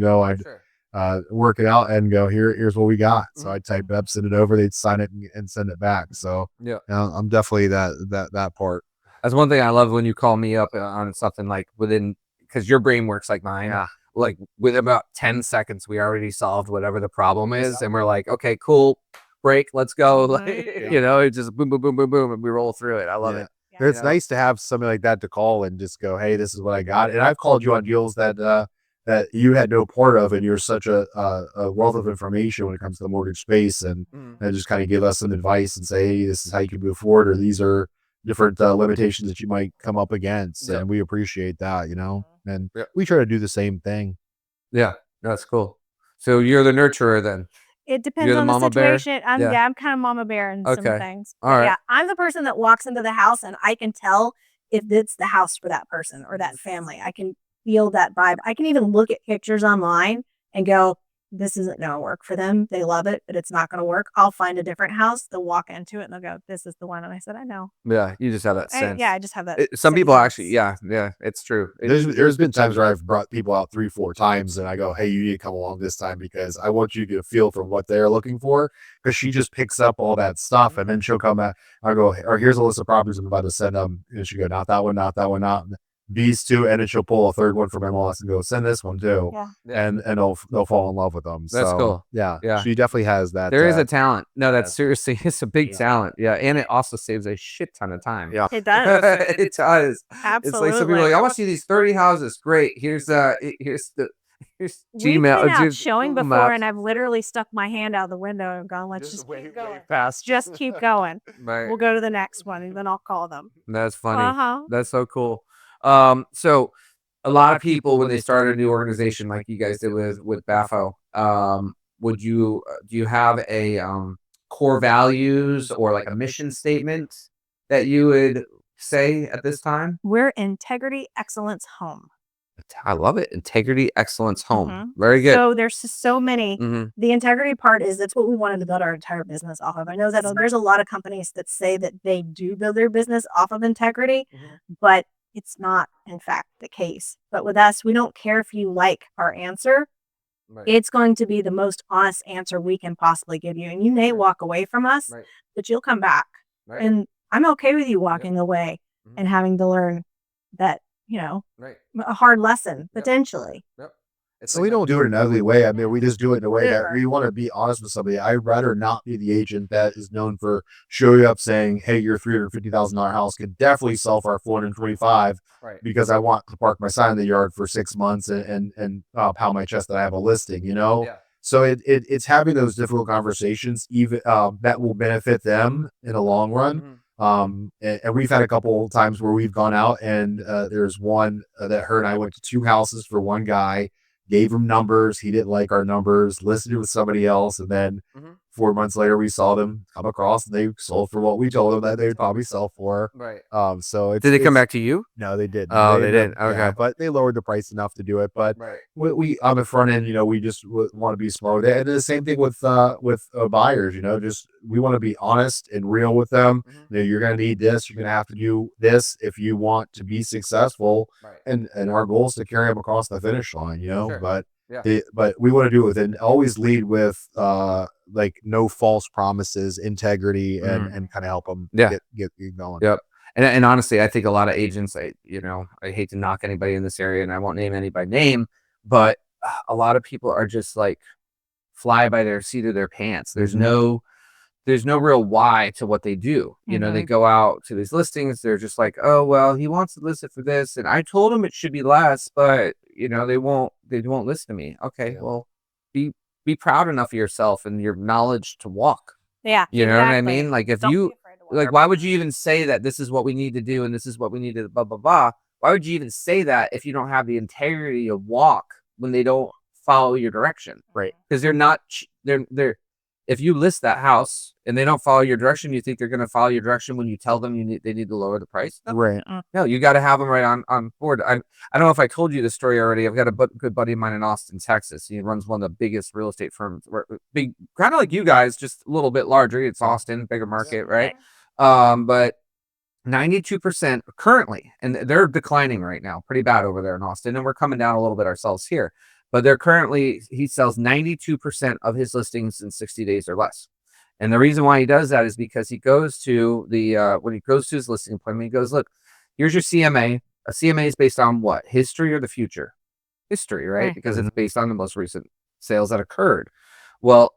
work it out and go, here's what we got. So I type it up, send it over, they'd sign it and send it back. So I'm definitely that part. That's one thing I love when you call me up on something like because your brain works like mine. Like within about 10 seconds, we already solved whatever the problem is. And we're like, okay, cool, break, let's go. Like, it just boom, boom, boom, boom, boom, and we roll through it. I love it. It's nice to have somebody like that to call and just go, hey, this is what I got. And I've called you on deals that you had no part of, and you're such a wealth of information when it comes to the mortgage space, and just kind of give us some advice and say, hey, this is how you can move forward, or these are different limitations that you might come up against. And we appreciate that, and we try to do the same thing. Yeah, that's cool. So you're the nurturer then? It depends on the situation. I'm kind of mama bear in some things. All right. Yeah, I'm the person that walks into the house and I can tell if it's the house for that person or that family. I can feel that vibe. I can even look at pictures online and go, this isn't going to work for them. They love it, but it's not going to work. I'll find a different house. They'll walk into it and they'll go, this is the one. And I said, I know. Yeah, you just have that sense. I just have that. Some people actually, it's true. There's been times where I've brought people out 3-4 times and I go, hey, you need to come along this time because I want you to get a feel for what they're looking for, because she just picks up all that stuff and then she'll come back. I go, or here's a list of properties I'm about to send them. And she go, not that one, not that one, not these two, and then she'll pull a third one from MLS and go, send this one too. And they'll fall in love with them. That's cool. Yeah. She definitely has that. There is a talent. No, that's seriously, it's a big talent. Yeah. And it also saves a shit ton of time. Yeah. It does. It does. Absolutely. It's like some people are like, I want to see these 30 houses. Great. Here's Gmail. We've been out showing before, and I've literally stuck my hand out the window and gone, let's just keep going. Fast. Just keep going. Right. We'll go to the next one, and then I'll call them. That's funny. That's so cool. So a lot of people, when they start a new organization like you guys did with BAFO, do you have a core values or like a mission statement that you would say at this time? We're integrity, excellence, home. I love it. Integrity, excellence, home. Very good. So there's just so many. The integrity part that's what we wanted to build our entire business off of. I know that there's a lot of companies that say that they do build their business off of integrity, but it's not, in fact, the case. But with us, we don't care if you like our answer. It's going to be the most honest answer we can possibly give you. And you may walk away from us, but you'll come back. And I'm okay with you walking away and having to learn that, a hard lesson, potentially. So we don't do it in an ugly way. I mean, we just do it in a way that we want to be honest with somebody. I'd rather not be the agent that is known for showing up saying, hey, your $350,000 house could definitely sell for $425 because I want to park my sign in the yard for 6 months and pound my chest that I have a listing, So it's having those difficult conversations, even that will benefit them in the long run. And we've had a couple times where we've gone out and there's one that her and I went to 2 houses for one guy. Gave him numbers. He didn't like our numbers, listed it with somebody else. And then 4 months later, we saw them come across and they sold for what we told them that they would probably sell for. Right. So did they come back to you? No, they didn't. Oh, they didn't. Okay. Yeah, but they lowered the price enough to do it. But we on the front end, we just want to be smart with it. And the same thing with buyers, just we want to be honest and real with them. You're going to need this. You're going to have to do this if you want to be successful. And our goal is to carry them across the finish line, Sure. But we want to do it with, and always lead with like no false promises, integrity, and kind of help them get going. Yep. And honestly, I think a lot of agents, I hate to knock anybody in this area, and I won't name any by name, but a lot of people are just like fly by their seat of their pants. There's no real why to what they do. They go out to these listings. They're just like, oh, well, he wants to list it for this. And I told him it should be less, but they won't listen to me. Okay. Yeah. Well, be proud enough of yourself and your knowledge to walk. Yeah. You know what I mean? Like if why would you even say that this is what we need to do? And this is what we need to blah, blah, blah. Why would you even say that if you don't have the integrity to walk when they don't follow your direction? Right. Because they're if you list that house and they don't follow your direction, you think they're going to follow your direction when you tell them they need to lower the price? No. Right. No, you got to have them right on board. I don't know if I told you the story already. I've got a good buddy of mine in Austin, Texas. He runs one of the biggest real estate firms, big, kind of like you guys, just a little bit larger. It's Austin, bigger market, right? But 92% currently, and they're declining right now pretty bad over there in Austin, and we're coming down a little bit ourselves here. but they're currently, he sells 92% of his listings in 60 days or less. And the reason why he does that is because he goes to the, when he goes to his listing appointment, he goes, look, here's your CMA. A CMA is based on what? History or the future? History, right? Because it's based on the most recent sales that occurred. Well,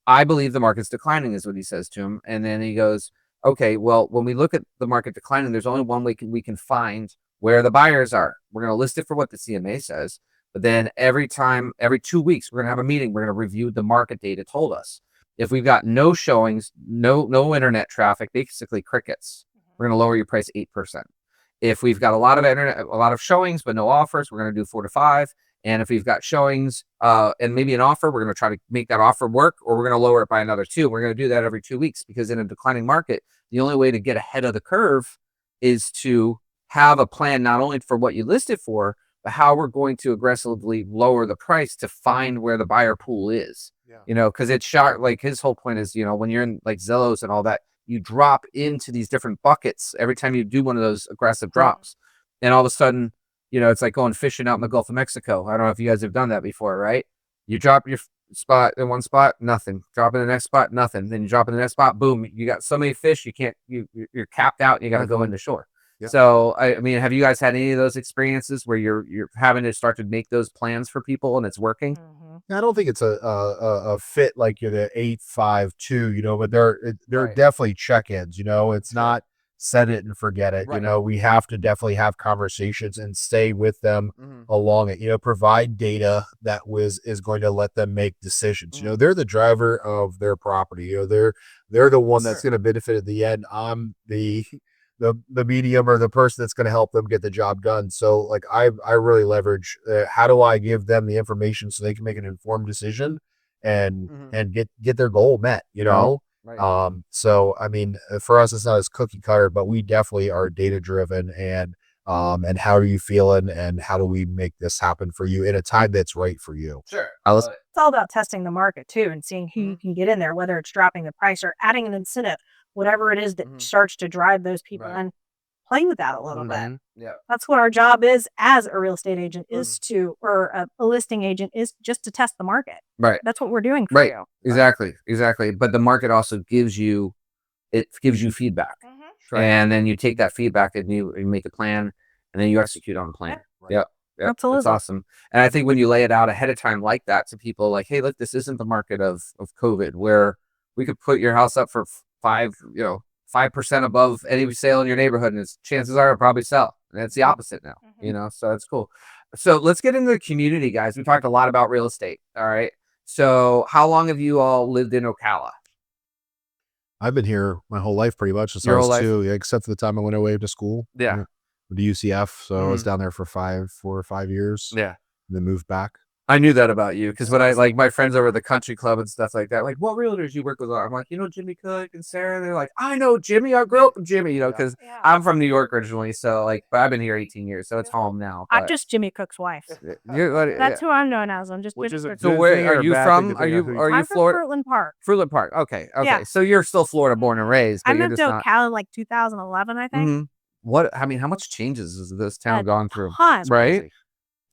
I believe the market's declining is what he says to him. And then he goes, okay, well, when we look at the market declining, there's only one way we can find where the buyers are. We're going to list it for what the CMA says. But then every 2 weeks, we're going to have a meeting. We're going to review the market data told us. If we've got no showings, no internet traffic, basically crickets, we're going to lower your price 8%. If we've got a lot of showings, but no offers, we're going to do 4 to 5. And if we've got showings and maybe an offer, we're going to try to make that offer work, or we're going to lower it by another 2. We're going to do that every 2 weeks, because in a declining market, the only way to get ahead of the curve is to have a plan, not only for what you listed for, but how we're going to aggressively lower the price to find where the buyer pool is. Because it's shot, like his whole point is, when you're in like Zillows and all that, you drop into these different buckets every time you do one of those aggressive drops. And all of a sudden, it's like going fishing out in the Gulf of Mexico. I don't know if you guys have done that before, right? You drop your spot in one spot, nothing. Drop in the next spot, nothing. Then you drop in the next spot, boom, you got so many fish, you're capped out and you got to go into shore. So, I mean, have you guys had any of those experiences where you're having to start to make those plans for people and it's working? I don't think it's a fit like you're the 8-5-2, but there are definitely check-ins. It's not set it and forget it. We have to definitely have conversations and stay with them along it. Provide data that is going to let them make decisions. They're the driver of their property. They're the one that's going to benefit at the end. I'm the medium or the person that's going to help them get the job done. So like I really leverage how do I give them the information so they can make an informed decision and get their goal met, So I mean, for us it's not as cookie cutter, but we definitely are data driven and how are you feeling and how do we make this happen for you in a time that's right for you? Sure. It's all about testing the market too and seeing who you can get in there, whether it's dropping the price or adding an incentive, whatever it is that starts to drive those people in. Play with that a little bit. Yeah. That's what our job is as a real estate agent or a listing agent is just to test the market. Right. That's what we're doing for you. Exactly. But the market also gives you feedback. And then you take that feedback and you make a plan and then you execute on the plan. Yep. Absolutely. That's awesome. And I think when you lay it out ahead of time like that to people, like, hey, look, this isn't the market of COVID where we could put your house up for 5% above any sale in your neighborhood, and chances are it'll probably sell. And it's the opposite now, so that's cool. So let's get into the community, guys. We talked a lot about real estate. All right. So how long have you all lived in Ocala? I've been here my whole life pretty much. Since Your I whole was life? 2, except for the time I went away to school. Yeah. With the UCF. So I was down there for 4 or 5 years. Yeah. And then moved back. I knew that about you because when I like my friends over at the country club and stuff like that, like, what realtors you work with? I'm like, Jimmy Cooke and Sarah. They're like, I know Jimmy. I grew up with Jimmy, because I'm from New York originally. So like, but I've been here 18 years, so it's home now. I'm just Jimmy Cooke's wife. That's who I'm known as. I'm just so where are you from? Are you I'm Florida? from Fruitland Park. Fruitland Park. Okay. Yeah. So you're still Florida born and raised. But I moved to Ocala in like 2011, I think. How much changes has this town gone through? Right?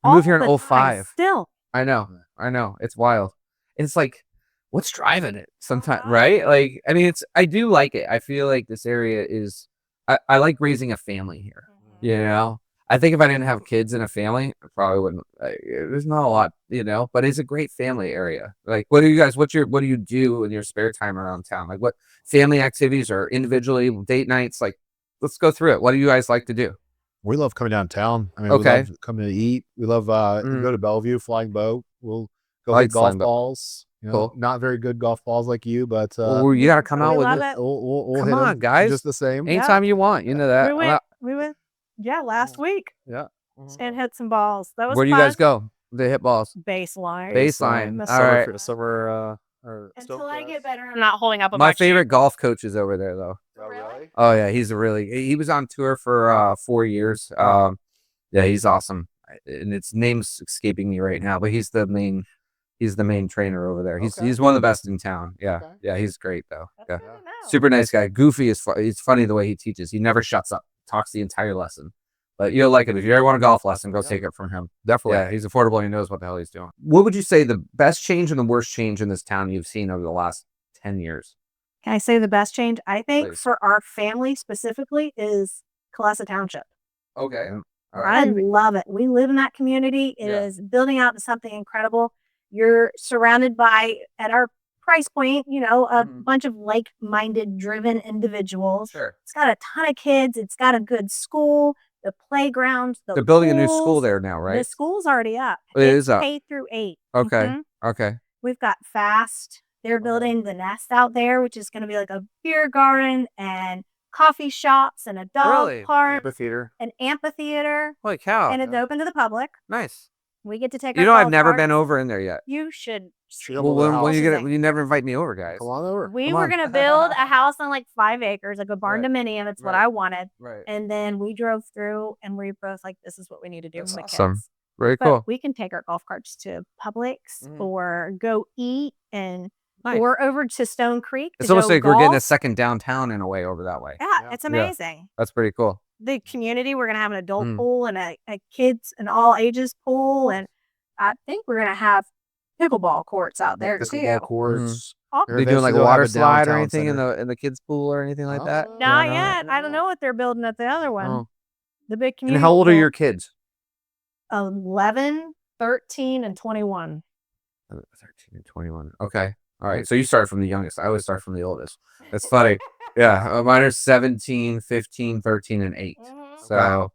You moved here in 2005. Still. I know. It's wild. It's like, what's driving it sometimes, right? Like, I mean, I do like it. I feel like this area is, I like raising a family here, I think if I didn't have kids and a family, I probably wouldn't, there's not a lot, but it's a great family area. Like, what do you do in your spare time around town? Like what family activities or individually date nights? Like, let's go through it. What do you guys like to do? We love coming downtown. I mean, we love coming to eat. We love go to Bellevue, flying boat. We'll go hit golf balls. Cool. Not very good golf balls like you, but you gotta come out with it. We'll come hit on, guys. Just the same. Anytime you want. You know that. We went last week. Yeah. And hit some balls. That was Where do you guys go? They hit balls. Baseline. All right. Summer. Until I get better, I'm not holding up a My favorite golf coach is over there, though. Oh, really? Oh yeah, he was on tour for 4 years. Yeah, he's awesome, and its name's escaping me right now, but he's the main trainer over there. He's one of the best in town. Yeah, yeah, he's great though. That's Super nice guy. Goofy he's funny the way he teaches. He never shuts up. Talks the entire lesson. But you'll like it. If you ever want a golf lesson, go take it from him. Definitely. Yeah, he's affordable. He knows what the hell he's doing. What would you say the best change and the worst change in this town you've seen over the last 10 years? Can I say the best change? I think Please. for our family specifically is Colessa Township. Okay. All I love it. We live in that community. It is building out to something incredible. You're surrounded by, at our price point, a bunch of like-minded, driven individuals. Sure. It's got a ton of kids. It's got a good school, the playgrounds, the They're building a new pools. school there now, right? The school's already up. It is up. K through 8. Okay. Mhm. Okay. We've got Fast. They're building the Nest out there, which is going to be like a beer garden and coffee shops and a dog park, an amphitheater. Holy cow. And it's open to the public. Nice. We get to take You know, I've never been over in there yet. You should. Well, when you get it, you never invite me over, guys. Come on over. We were going to build a house on like 5 acres, like a barn dominium. It's what I wanted. Right. And then we drove through and we were both like, this is what we need to do That's for the awesome. kids. Very But cool. we can take our golf carts to Publix or go eat and Nice. or over to Stone Creek. It's to almost go like we're getting a golf. second downtown in a way over that way. Yeah, it's amazing. That's pretty cool. The community, we're going to have an adult pool and a kids and all ages pool. And I think we're going to have pickleball courts out there Pickleball too. courts. Are they doing like a water slide or anything in the kids pool or anything like that? Not yet. I don't know what they're building at the other one. Oh. The big community. And how old are pool. your kids? 11, 13, and 21. 13 and 21. Okay. All right. So you start from the youngest. I always start from the oldest. That's funny. Yeah. Mine are 17, 15, 13, and 8. So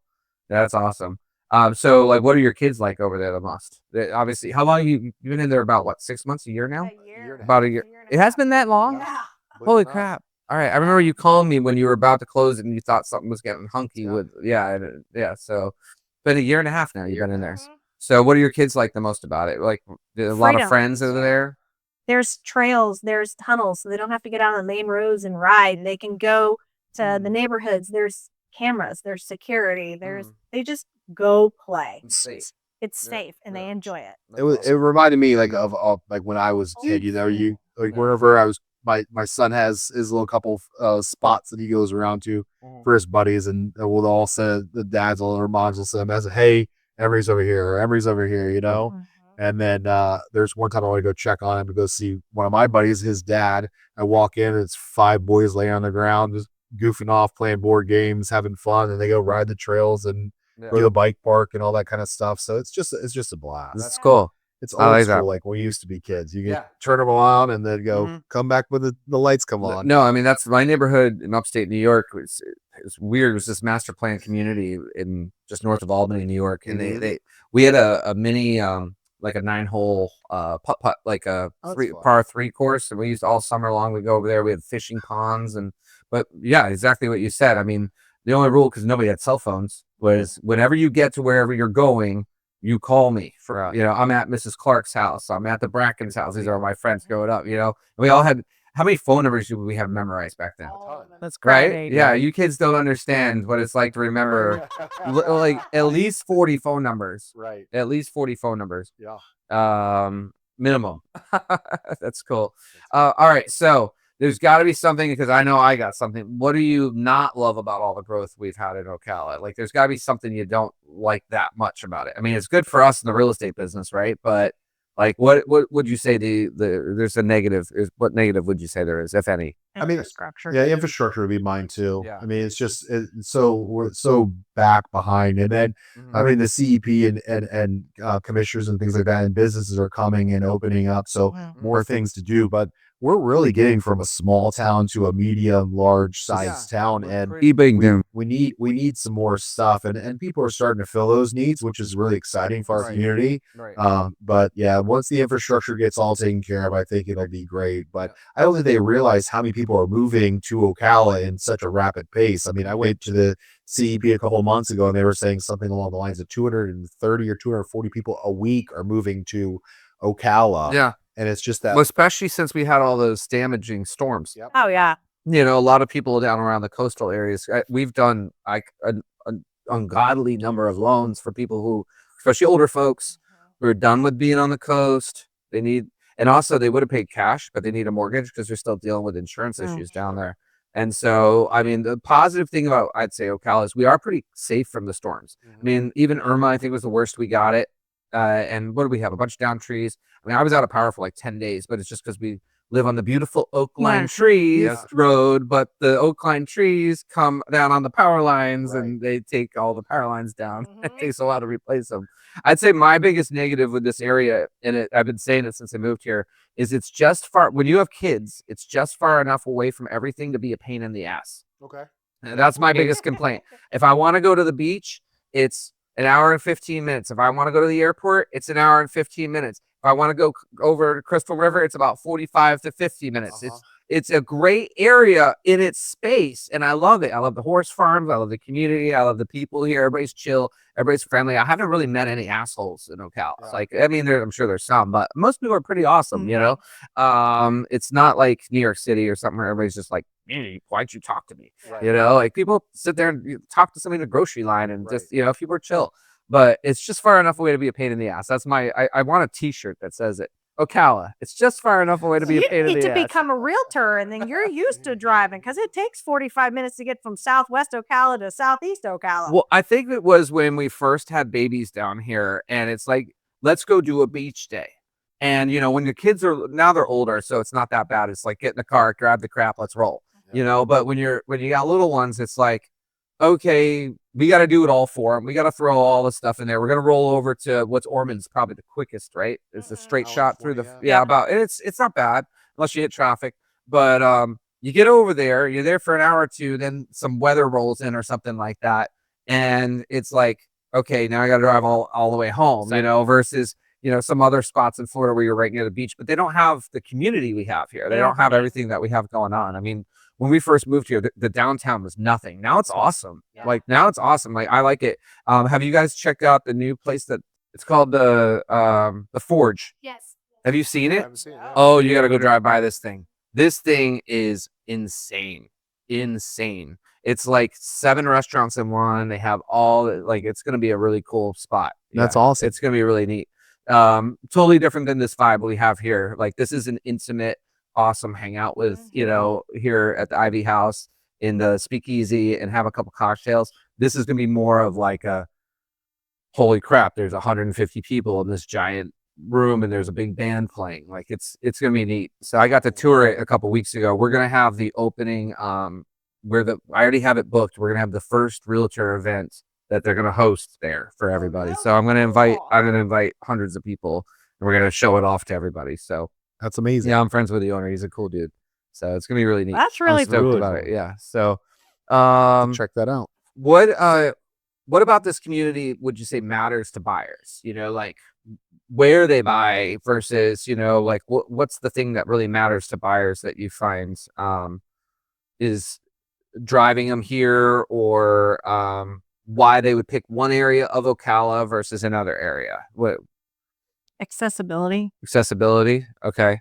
that's awesome. So like, what are your kids like over there the most? Obviously, how long you've been in there? About what, 6 months, a year now? About a year. It has been that long? Yeah. Holy crap. All right. I remember you calling me when you were about to close it and you thought something was getting hunky with, So it's been a year and a half now you've been in there. So what are your kids like the most about it? Like a lot of friends over there? There's trails, there's tunnels, so they don't have to get out on the main roads and ride. They can go to the neighborhoods. There's cameras, there's security, they just go play. It's safe and they enjoy it. It reminded me like of like when I was a kid, you like wherever I was, my son has his little couple spots that he goes around to for his buddies, and we'll all say the dads or moms will say, hey, Emery's over here, or Emery's over here, And then there's one time I want to go check on him to go see one of my buddies, his dad. I walk in and it's 5 boys laying on the ground, just goofing off, playing board games, having fun, and they go ride the trails and go to the bike park and all that kind of stuff. So it's just a blast. That's cool. It's old school, like we used to be kids. You can turn them on and then go come back when the lights come on. No, I mean that's my neighborhood in upstate New York. It's weird. It was this master plan community in just north of Albany, New York, and we had a mini like a 9-hole putt, like a par 3 course, and we used all summer long. We go over there. We had fishing ponds, but yeah, exactly what you said. I mean, the only rule, because nobody had cell phones, was whenever you get to wherever you're going, you call me. I'm at Mrs. Clark's house. I'm at the Bracken's house. These are my friends growing up. And we all had. How many phone numbers did we have memorized back then? That's great. Right? Yeah, you kids don't understand what it's like to remember like at least 40 phone numbers. Right. At least 40 phone numbers. Yeah. Minimum. That's cool. All right. So there's got to be something, because I know I got something. What do you not love about all the growth we've had in Ocala? Like, there's got to be something you don't like that much about it. I mean, it's good for us in the real estate business, right? But like, what would you say there's a negative? What negative would you say there is, if any? I mean, infrastructure. Yeah, infrastructure would be mine too. Yeah. I mean, it's just we're so back behind, and then I mean the CEP and commissioners and things like that, and businesses are coming and opening up, so more things to do. But we're really getting from a small town to a medium, large size town, and we need some more stuff, and people are starting to fill those needs, which is really exciting for our community. Right. But yeah, once the infrastructure gets all taken care of, I think it'll be great. But I don't think they realize how many people are moving to Ocala in such a rapid pace. I mean, I went to the CEP a couple of months ago, and they were saying something along the lines of 230 or 240 people a week are moving to Ocala. Yeah. And it's just that, well, especially since we had all those damaging storms. Yep. Oh yeah. A lot of people down around the coastal areas. We've done an ungodly number of loans for people who, especially older folks, who are done with being on the coast. And also they would have paid cash, but they need a mortgage because they're still dealing with insurance issues down there. And so, I mean, the positive thing about, I'd say, Ocala is we are pretty safe from the storms. I mean, even Irma, I think, was the worst we got it. And what do we have? A bunch of down trees. I mean, I was out of power for like 10 days, but it's just because we live on the beautiful oak line trees road, but the oak line trees come down on the power lines and they take all the power lines down. It takes a while to replace them. I'd say my biggest negative with this area, and I've been saying it since I moved here, is it's just far, when you have kids, it's just far enough away from everything to be a pain in the ass. Okay. And that's my biggest complaint. If I want to go to the beach, it's an hour and 15 minutes. If I want to go to the airport, it's an hour and 15 minutes. If I want to go over to Crystal River, it's about 45 to 50 minutes. It's a great area in its space, and I love it. I love the horse farms. I love the community. I love the people here. Everybody's chill. Everybody's friendly. I haven't really met any assholes in Ocala. Yeah. Like, I mean, I'm sure there's some, but most people are pretty awesome, you know? It's not like New York City or something where everybody's just like, why'd you talk to me? Right. You know, like people sit there and talk to somebody in the grocery line and just, you know, people are chill. But it's just far enough away to be a pain in the ass. That's I want a t-shirt that says it. Ocala. It's just far enough away to be a pain in the ass. You need to become a realtor, and then you're used to driving, because it takes 45 minutes to get from southwest Ocala to southeast Ocala. Well, I think it was when we first had babies down here, and it's like, let's go do a beach day. And, you know, when the kids are, now they're older, so it's not that bad. It's like, get in the car, grab the crap, let's roll. You know, but when you got little ones, it's like, okay, we got to do it all for them. We got to throw all the stuff in there. We're going to roll over to what's Ormond's, probably the quickest, right? It's a straight shot through the, about, and it's not bad unless you hit traffic, but you get over there, you're there for an hour or two, then some weather rolls in or something like that. And it's like, okay, now I got to drive all the way home, you know, versus, you know, some other spots in Florida where you're right near the beach, but they don't have the community we have here. They don't have everything that we have going on. I mean, when we first moved here, the downtown was nothing. Now it's awesome. Yeah. Like, now it's awesome. Like, I like it. Have you guys checked out the new place that it's called the Forge? Yes. Have you seen it? I haven't seen it. Oh, you got to go drive by this thing. This thing is insane. Insane. It's like 7 restaurants in one. They have all, like, it's going to be a really cool spot. That's awesome. It's going to be really neat. Totally different than this vibe we have here. Like, this is an intimate, awesome hangout with, you know, here at the Ivy House in the speakeasy and have a couple cocktails. This is going to be more of like a, holy crap, there's 150 people in this giant room and there's a big band playing. Like, it's going to be neat. So I got to tour it a couple weeks ago. We're going to have the opening, I already have it booked. We're going to have the first realtor event that they're going to host there for everybody. So I'm going to invite hundreds of people, and we're going to show it off to everybody. So that's amazing. Yeah, I'm friends with the owner. He's a cool dude. So it's gonna be really neat. That's really stoked about it. Yeah. So check that out. What about this community would you say matters to buyers? You know, like where they buy versus, you know, like what's the thing that really matters to buyers that you find is driving them here, or why they would pick one area of Ocala versus another area? What? Accessibility. Okay.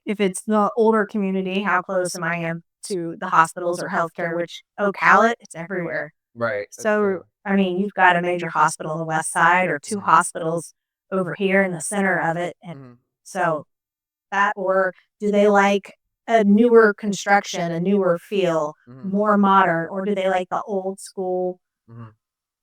If it's the older community, how close am I to the hospitals or healthcare, which Ocala, it's everywhere. Right. So, I mean, you've got a major hospital on the west side or 2 hospitals over here in the center of it. And so that, or do they like a newer construction, a newer feel, more modern, or do they like the old school,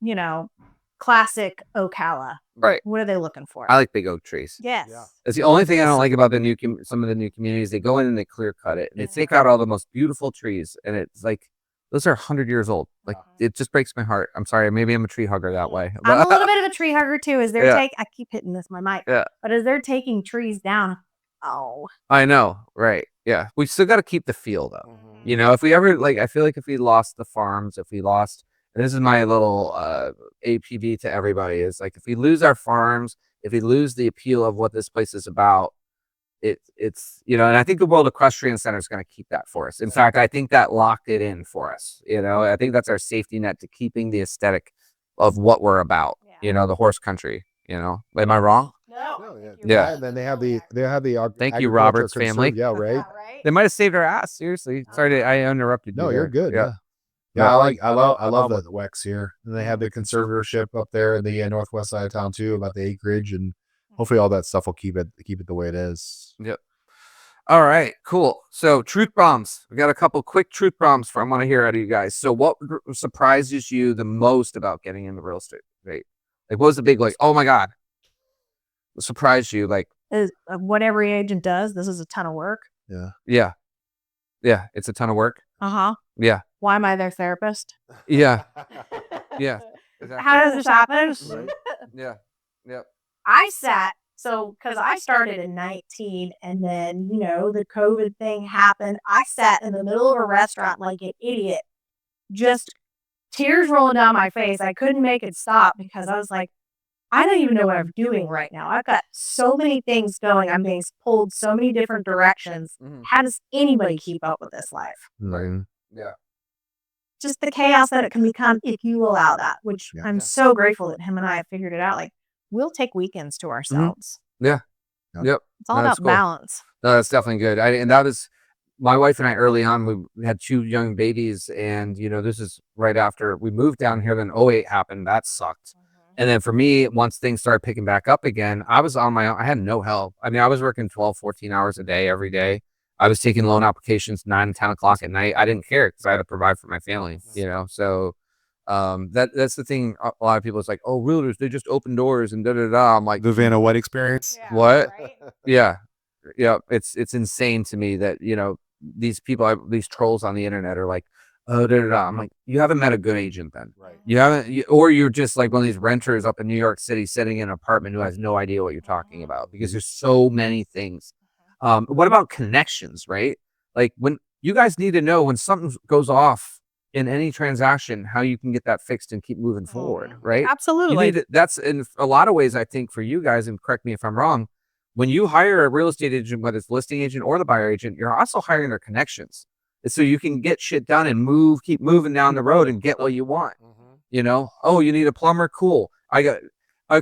you know, classic Ocala? Right. What are they looking for? I like big oak trees. Yes. Yeah. It's the only thing I don't like about the some of the new communities. They go in and they clear cut it, and they take out all the most beautiful trees, and it's like, those are 100 years old. Like, it just breaks my heart. I'm sorry. Maybe I'm a tree hugger that way. I'm a little bit of a tree hugger too. I keep hitting this, my mic. Yeah. But as they're taking trees down, oh. I know. Right. Yeah. We still got to keep the feel though. You know, if we ever, like, I feel like if we lost the farms, if we lost, and this is my little APB to everybody, is like, if we lose our farms, if we lose the appeal of what this place is about, it's, you know, and I think the World Equestrian Center is going to keep that for us. In fact, I think that locked it in for us. You know, I think that's our safety net to keeping the aesthetic of what we're about, you know, the horse country, you know. Am I wrong? No. Yeah. And then they have the thank you, Robert's family. Yeah, right. They might have saved our ass. Seriously. Sorry, I interrupted you. No, you're good. Yeah. Yeah, I love the Wex here. And they have the conservatorship up there in the northwest side of town too, about the acreage, and hopefully all that stuff will keep it the way it is. Yep. All right, cool. So truth bombs. We got a couple quick truth bombs I want to hear out of you guys. So what surprises you the most about getting into real estate? Right? Like what was the big like, oh my God, what surprised you? Like what every agent does. This is a ton of work. Yeah. Yeah. Yeah. It's a ton of work. Uh-huh. Yeah. Why am I their therapist? Yeah. Yeah. Exactly. How does this happen? Right. Yeah. Yep. I sat, because I started in 19 and then, the COVID thing happened. I sat in the middle of a restaurant like an idiot, just tears rolling down my face. I couldn't make it stop because I was like, I don't even know what I'm doing right now. I've got so many things going. I'm being pulled so many different directions. How does anybody keep up with this life? Right. Yeah. Just the chaos that it can become if you allow that, which I'm so grateful that him and I have figured it out. Like, we'll take weekends to ourselves. Yeah. Yep. It's all about balance. No, that's definitely good. And that was my wife and I early on. We had 2 young babies, and this is right after we moved down here. Then 08 happened. That sucked. And then for me, once things started picking back up again, I was on my own. I had no help. I mean, I was working 12, 14 hours a day every day. I was taking loan applications 9 and 10 o'clock at night. I didn't care because I had to provide for my family. So that's the thing. A lot of people, it's like, oh, realtors, they just open doors and da da da. I'm like, The Vanna White experience. Yeah, what? right? Yeah. It's insane to me that these people, these trolls on the internet are like, oh, da da da. I'm like, you haven't met a good agent then. Right. You haven't, or you're just like one of these renters up in New York City sitting in an apartment who has no idea what you're talking about, because there's so many things. What about connections, right? Like when you guys need to know when something goes off in any transaction, how you can get that fixed and keep moving forward, right? Absolutely. That's in a lot of ways, I think, for you guys, and correct me if I'm wrong, when you hire a real estate agent, whether it's listing agent or the buyer agent, you're also hiring their connections. So you can get shit done and keep moving down the road and get what you want. Oh, you need a plumber? Cool. I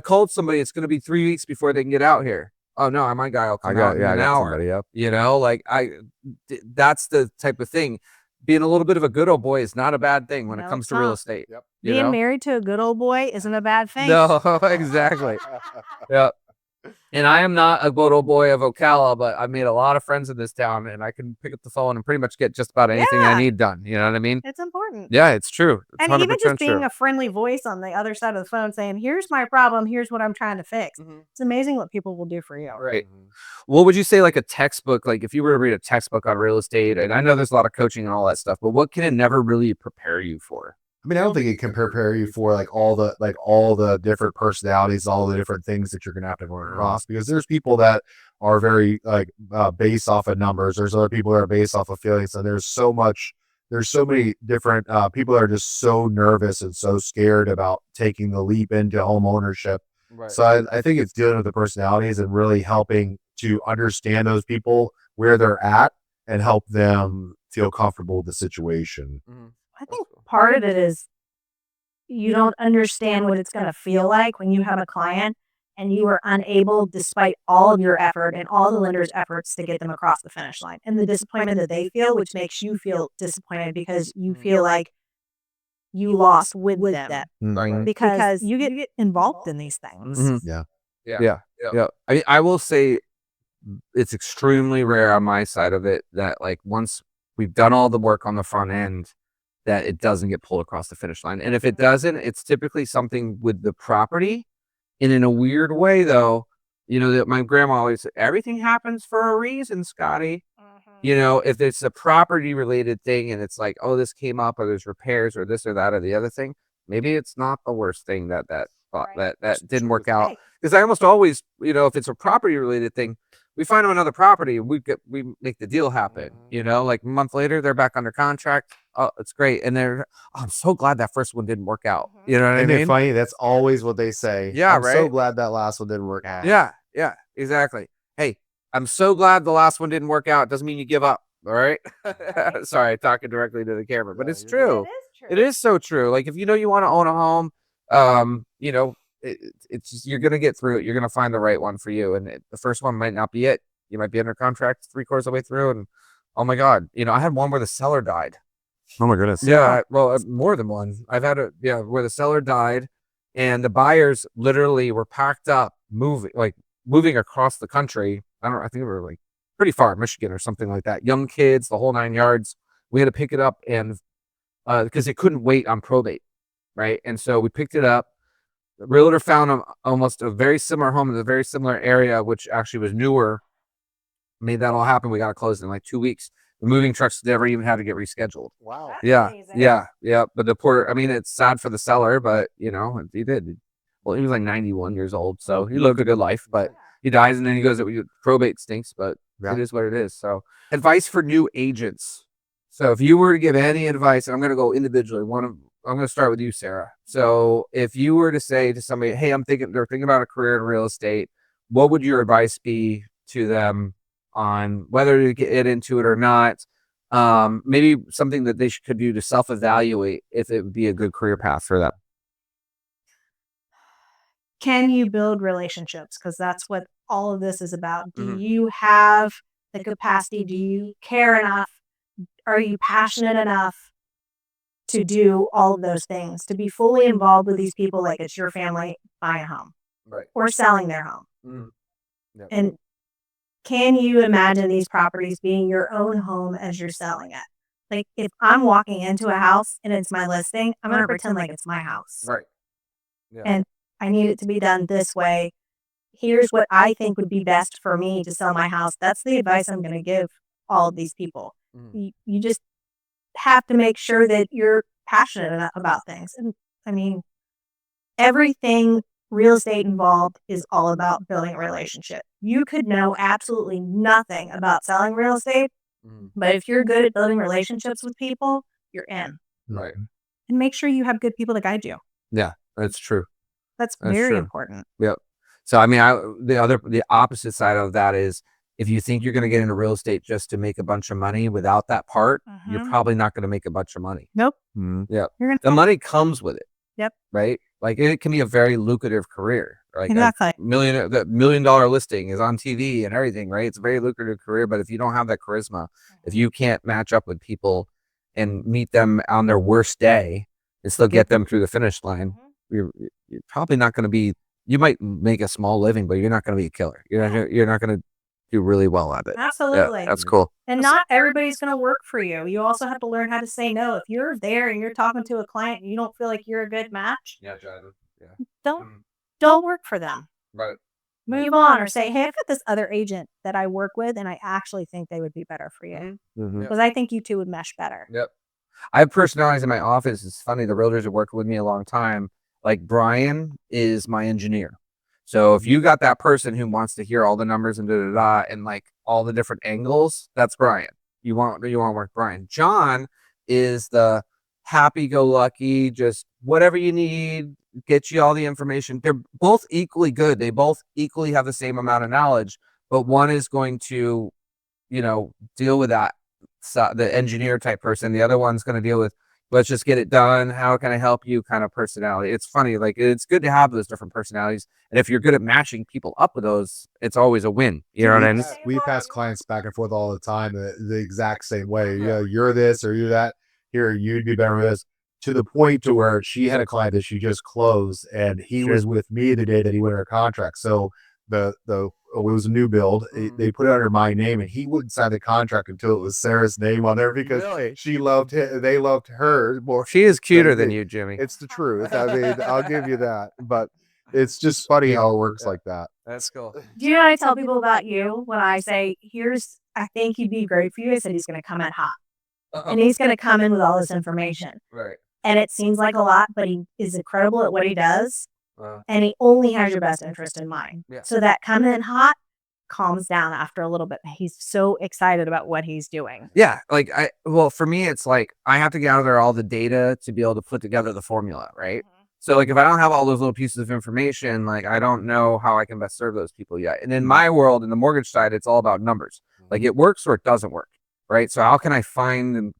called somebody. It's going to be 3 weeks before they can get out here. Oh no, my guy will come out in an hour. That's the type of thing. Being a little bit of a good old boy is not a bad thing when it comes to real estate. Yep. Being married to a good old boy isn't a bad thing. No, exactly. Yeah. And I am not a good old boy of Ocala, but I've made a lot of friends in this town, and I can pick up the phone and pretty much get just about anything I need done. You know what I mean? It's important. Yeah, it's true. It's And even just being true. a friendly voice on the other side of the phone saying, here's my problem, here's what I'm trying to fix. It's amazing what people will do for you. Right. What would you say, like a textbook, like if you were to read a textbook on real estate, and I know there's a lot of coaching and all that stuff, but what can it never really prepare you for? I mean, I don't think it can prepare you for all the different personalities, all the different things that you're going to have to run across, because there's people that are very based off of numbers. There's other people that are based off of feelings. And there's so many different people that are just so nervous and so scared about taking the leap into home ownership. Right. So I think it's dealing with the personalities and really helping to understand those people where they're at and help them feel comfortable with the situation. I think part of it is you don't understand what it's going to feel like when you have a client and you are unable, despite all of your effort and all the lender's efforts, to get them across the finish line, and the disappointment that they feel, which makes you feel disappointed because you feel like you lost with them. Because you get involved in these things. Yeah. I will say it's extremely rare on my side of it that, like, once we've done all the work on the front end, that it doesn't get pulled across the finish line. And if it doesn't, it's typically something with the property. And in a weird way, though, that my grandma always said, everything happens for a reason, Scotty. If it's a property related thing and it's like, oh, this came up, or there's repairs or this or that or the other thing, maybe it's not the worst thing that didn't work out. Because I almost always, if it's a property related thing, we find them another property, we make the deal happen. Like a month later, they're back under contract. Oh, it's great. And I'm so glad that first one didn't work out. You know what I mean? Isn't it funny? That's always what they say. Yeah, I'm so glad that last one didn't work out. Yeah, exactly. Hey, I'm so glad the last one didn't work out. Doesn't mean you give up. All right. Sorry, talking directly to the camera, but it's true. It is so true. Like, if you want to own a home, it's just, you're going to get through it. You're going to find the right one for you. And the first one might not be it. You might be under contract 3/4 of the way through. And oh my God, I had one where the seller died. Oh my goodness. Yeah. Well, more than one. I've had where the seller died and the buyers literally were packed up, moving across the country. I think we were like pretty far, Michigan or something like that. Young kids, the whole 9 yards. We had to pick it up and because it couldn't wait on probate, right? And so we picked it up. The realtor found almost a very similar home in a very similar area, which actually was newer. Made that all happen. We got it closed in like 2 weeks. The moving trucks never even had to get rescheduled. Wow. That's Yeah, amazing. yeah. But the poor, I mean, it's sad for the seller, but he did. Well, he was like 91 years old, so he lived a good life, but he dies and then he goes, probate stinks, but it is what it is. So advice for new agents. So if you were to give any advice, and I'm going to go individually, I'm going to start with you, Sarah. So if you were to say to somebody, hey, they're thinking about a career in real estate, what would your advice be to them on whether to get into it or not? Maybe something that they could do to self-evaluate if it would be a good career path for them. Can you build relationships? Because that's what all of this is about. Do Mhm. you have the capacity? Do you care enough? Are you passionate enough to do all of those things? To be fully involved with these people like it's your family buying a home Right. or selling their home? Mhm. Yep. And can you imagine these properties being your own home as you're selling it? Like if I'm walking into a house and it's my listing, I'm going to pretend like it's my house. Right. Yeah. And I need it to be done this way. Here's what I think would be best for me to sell my house. That's the advice I'm going to give all of these people. Mhm. You just have to make sure that you're passionate enough about things. And I mean, everything real estate involved is all about building a relationship. You could know absolutely nothing about selling real estate, Mhm. but if you're good at building relationships with people, you're in. Right. And make sure you have good people to guide you. Yeah, that's true. That's That's very true. important. Yep. So I mean, the opposite side of that is if you think you're going to get into real estate just to make a bunch of money without that part, you're probably not going to make a bunch of money. Nope. Yeah. You're gonna The money comes with it. Yep. Right. Like it can be a very lucrative career. Like Exactly. the $1 million listing is on TV and everything. Right. It's a very lucrative career. But if you don't have that charisma, if you can't match up with people and meet them on their worst day and still get them through the finish line, you're probably not going to be. You might make a small living, but you're not going to be a killer. You're not going to do really well at it. Absolutely. Yeah, that's cool. And not everybody's going to work for you. You also have to learn how to say no. If you're there and you're talking to a client and you don't feel like you're a good match, Yeah, Jonathan. Yeah. don't work for them. Right. Move on or say, hey, I've got this other agent that I work with and I actually think they would be better for you. Because I think you two would mesh better. Yep. I have personalities in my office. It's funny. The realtors have worked with me a long time. Like Brian is my engineer. So if you got that person who wants to hear all the numbers and and like all the different angles, that's Brian. You want to work with Brian. John is the happy-go-lucky, just whatever you need, get you all the information. They're both equally good. They both equally have the same amount of knowledge, but one is going to, deal with that, the engineer type person. The other one's going to deal with, let's just get it done. How can I help you kind of personality? It's funny. Like it's good to have those different personalities. And if you're good at matching people up with those, it's always a win. You know what I mean? We pass clients back and forth all the time the exact same way. You're this or you're that. Here, you'd be better with this. To the point to where she had a client that she just closed, and he was with me the day that he went under contract. So it was a new build. They put it under my name, and he wouldn't sign the contract until it was Sarah's name on there because she loved him. They loved her more. She is cuter than you, Jimmy. It's the truth. I mean, I'll give you that. But it's just funny how it works like that. That's cool. Do you know what I tell people about you when I say, I think he'd be great for you? I said, he's going to come in hot. And he's going to come in with all this information. Right. And it seems like a lot, but he is incredible at what he does. And he only has your best interest in mind. Yeah. So that coming in hot calms down after a little bit. He's so excited about what he's doing. Yeah. Like for me, it's like I have to gather all the data to be able to put together the formula. Right. So like if I don't have all those little pieces of information, like I don't know how I can best serve those people yet. And in my world, in the mortgage side, it's all about numbers. Like it works or it doesn't work. Right. So how can I find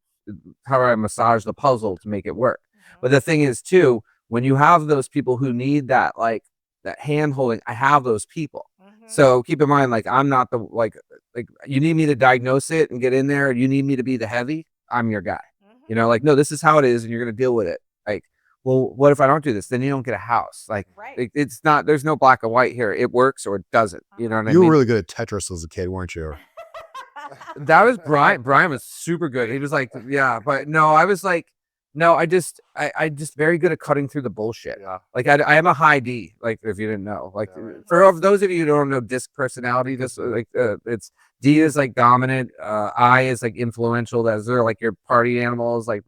how do I massage the puzzle to make it work? But the thing is too, when you have those people who need that, like that hand holding, I have those people. So keep in mind, like I'm not the, like you need me to diagnose it and get in there and you need me to be the heavy, I'm your guy. Like, no, this is how it is and you're going to deal with it. Like, well, what if I don't do this? Then you don't get a house. Like it's not, there's no black and white here. It works or it doesn't. You know what I mean? You were really good at Tetris as a kid, weren't you? That was Brian. Brian was super good. He was like, yeah, but no, I was like, no, I just very good at cutting through the bullshit. Yeah. Like I am a high D. Like if you didn't know, like for those of you who don't know disc personality, this it's D is like dominant, I is like influential. Those are like your party animals, like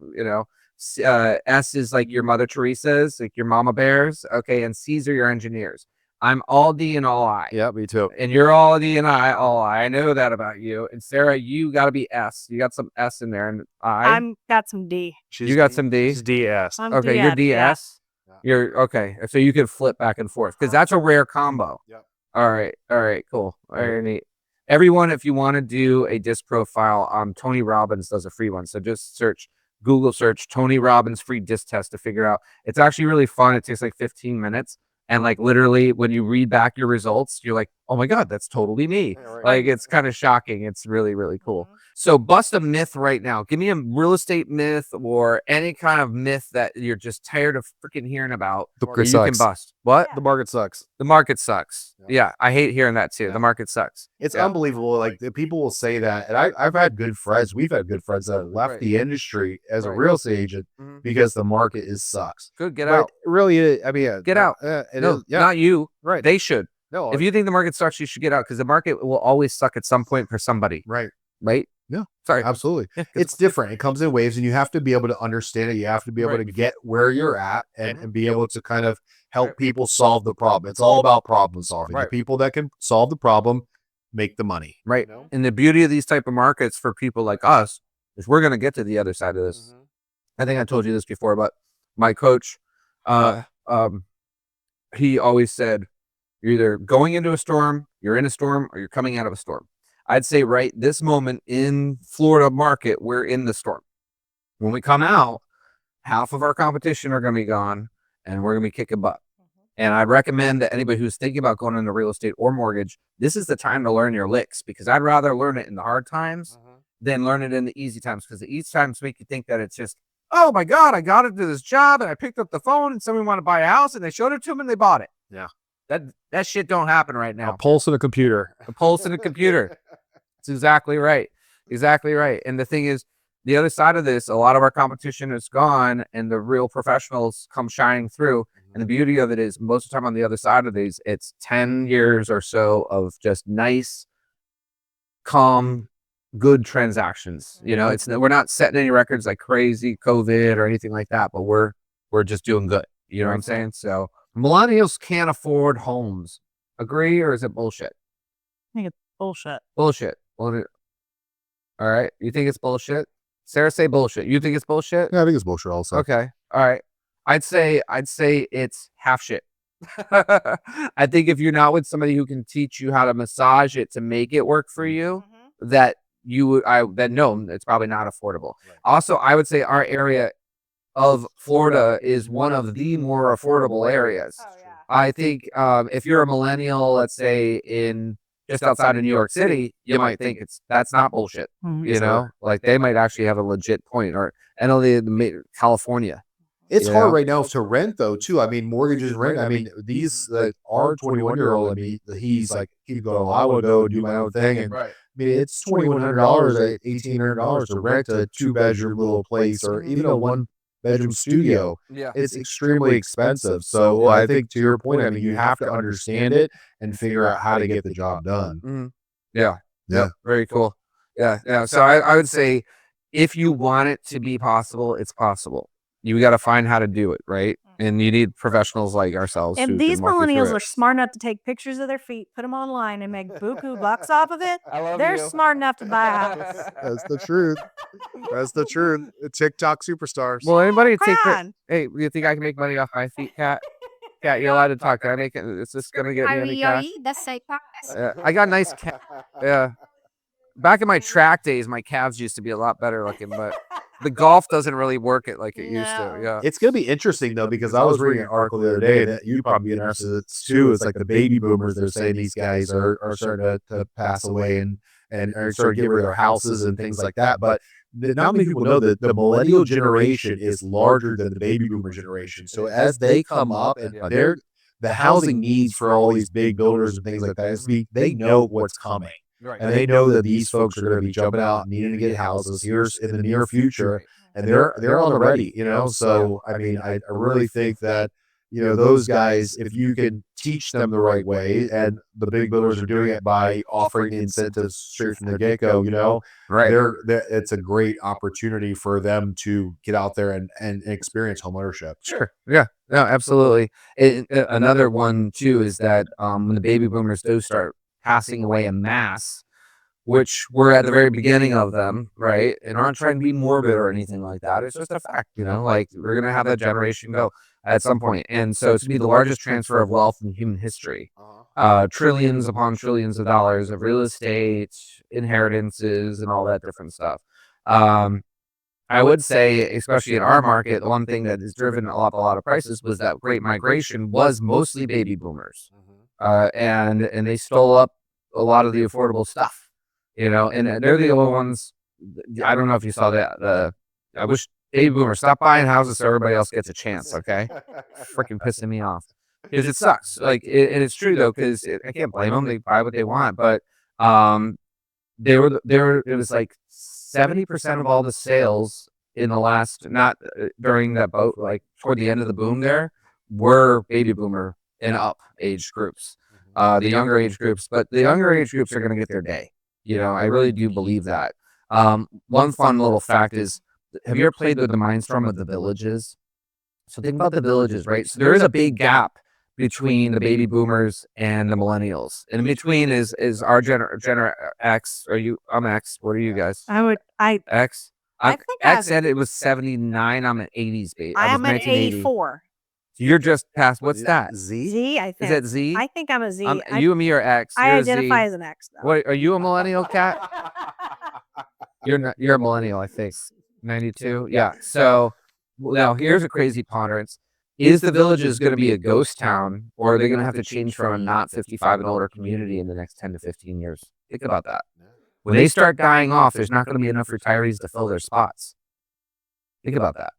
S is like your Mother Teresa's, like your mama bears. Okay, and C's are your engineers. I'm all D and all I. Yeah, me too. And you're all D and I, all I. I know that about you. And Sarah, you got to be S. You got some S in there, and I'm got some D. You got some D. She's DS. I'm Okay, DS, you're DS. Yeah. You're okay. So you can flip back and forth because that's a rare combo. Yep. All right, cool. Very neat. Everyone, if you want to do a disc profile, Tony Robbins does a free one. So just Google search Tony Robbins free disc test to figure out. It's actually really fun. It takes like 15 minutes. And like literally when you read back your results, you're like, oh my God, that's totally me. Yeah, right. Like it's kind of shocking. It's really, really cool. So bust a myth right now. Give me a real estate myth or any kind of myth that you're just tired of freaking hearing about. The market You sucks. can bust. What? The market sucks. The market sucks. Yeah. Yeah, I hate hearing that too. Yeah. The market sucks. It's Yeah. unbelievable. Like the people will say that, and I've had good friends. We've had good friends that have left Right. the industry as a Right. real estate agent because the market sucks. Good, get But out. really, I mean, Get out. it No, is- yeah, not you. right. They should. No, If you think the market sucks, you should get out because the market will always suck at some point for somebody. right. Right? Yeah. Sorry. Absolutely. Yeah, It's different. It comes in waves, and you have to be able to understand it. You have to be able Right. to get where you're at and be able to kind of help people solve the problem. It's all about problem solving. Right. The people that can solve the problem make the money. Right. You know? And the beauty of these type of markets for people like us is we're going to get to the other side of this. I think I told you this before, but my coach, he always said, you're either going into a storm, you're in a storm, or you're coming out of a storm. I'd say right this moment in Florida market, we're in the storm. When we come out, half of our competition are going to be gone, and we're going to be kicking butt. And I'd recommend that anybody who's thinking about going into real estate or mortgage, this is the time to learn your licks, because I'd rather learn it in the hard times than learn it in the easy times, because the easy times make you think that it's just, oh my God, I got into this job and I picked up the phone and somebody wanted to buy a house and they showed it to them and they bought it. Yeah. That shit don't happen right now. A pulse in a computer. A pulse in a computer. That's exactly right. Exactly right. And the thing is, the other side of this, a lot of our competition is gone and the real professionals come shining through. And the beauty of it is most of the time on the other side of these, it's 10 years or so of just nice, calm, good transactions. You know, we're not setting any records like crazy COVID or anything like that, but we're just doing good. You know what I'm saying? So millennials can't afford homes. Agree, or is it bullshit? I think it's bullshit. Bullshit. Well, all right. You think it's bullshit? Sarah, say bullshit. You think it's bullshit? Yeah, I think it's bullshit also. Okay. All right. I'd say it's half shit. I think if you're not with somebody who can teach you how to massage it to make it work for you, that no, it's probably not affordable. Right. Also, I would say our area of Florida is one of the more affordable areas. Oh, yeah. I think if you're a millennial, let's say in just outside of New York City, you might think that's not bullshit. You know, like they might actually have a legit point. Or California. It's You hard know? right now to rent though too. I mean, mortgages rent. I mean, these our 21-year-old. I mean, he's like, he go, I want to go do my own thing, and I mean, it's $2,100, $1,800 to rent a 2-bedroom little place or even a 1-bedroom studio. Yeah. It's extremely expensive. So I think to your point, I mean, you have to understand it and figure out how to get the job done. Yeah. Yeah. Very cool. Yeah. Yeah. So I would say if you want it to be possible, it's possible. You got to find how to do it, right? And you need professionals like ourselves. And who these can walk you through millennials it. are smart enough to take pictures of their feet, put them online, and make buku bucks off of it. I love They're you. smart enough to buy a house. That's the truth. That's the truth. TikTok superstars. Well, anybody take Come on. hey, you think I can make money off my feet, Kat? Kat, you're allowed to talk. Can I make it? Is this gonna get me any cash? I got nice yeah. Back in my track days, my calves used to be a lot better looking, but the golf doesn't really work it like it used to. No. Yeah. It's going to be interesting though, because I was reading an article the other day that you'd probably be interested in too. It's like the baby boomers. They're saying these guys are starting to pass away and are starting to get rid of their houses and things like that. But not many people know that the millennial generation is larger than the baby boomer generation. So as they come up and the housing needs for all these big builders and things like that, they know what's coming. and they know that these folks are going to be jumping out, needing to get houses here in the near future, and they're on the ready, So I mean, I really think that those guys, if you can teach them the right way, and the big builders are doing it by offering the incentives straight from the get go, Right. it's a great opportunity for them to get out there and experience homeownership. Sure. Yeah. No, absolutely. Another one too is that when the baby boomers do start passing away en masse, which we're at the very beginning of them, right? And aren't trying to be morbid or anything like that. It's just a fact, like we're going to have that generation go at some point. And so it's to be the largest transfer of wealth in human history. Trillions upon trillions of dollars of real estate, inheritances, and all that different stuff. I would say, especially in our market, the one thing that has driven a lot of prices was that great migration was mostly baby boomers. And they stole up a lot of the affordable stuff. And they're the only ones. I don't know if you saw that. I wish baby boomers stop buying houses so everybody else gets a chance. Okay, freaking pissing me off because it sucks. And it's true though, because I can't blame them. They buy what they want, but they were. It was like 70% of all the sales in the last, not during that boat, like toward the end of the boom, there were baby boomer and up age groups. The younger age groups, but the younger age groups are going to get their day. I really do believe that. One fun little fact is, have you ever played with the Mindstorm of the Villages? So think about the villages, right? So there is a big gap between the baby boomers and the millennials. And in between is our gener X. I'm X. What are you guys? X. I think X said it was 79. I'm an 80s baby. I'm an 84. So you're just past, what's that? Z, I think. Is that Z? I think I'm a Z. You and me are X. I identify as an X, though. What, are you a millennial, Cat? You're a millennial, I think. 92? Yeah. So now here's a crazy ponderance. Is the Villages going to be a ghost town, or are they going to have to change from a not 55 and older community in the next 10 to 15 years? Think about that. When they start dying off, there's not going to be enough retirees to fill their spots. Think about that.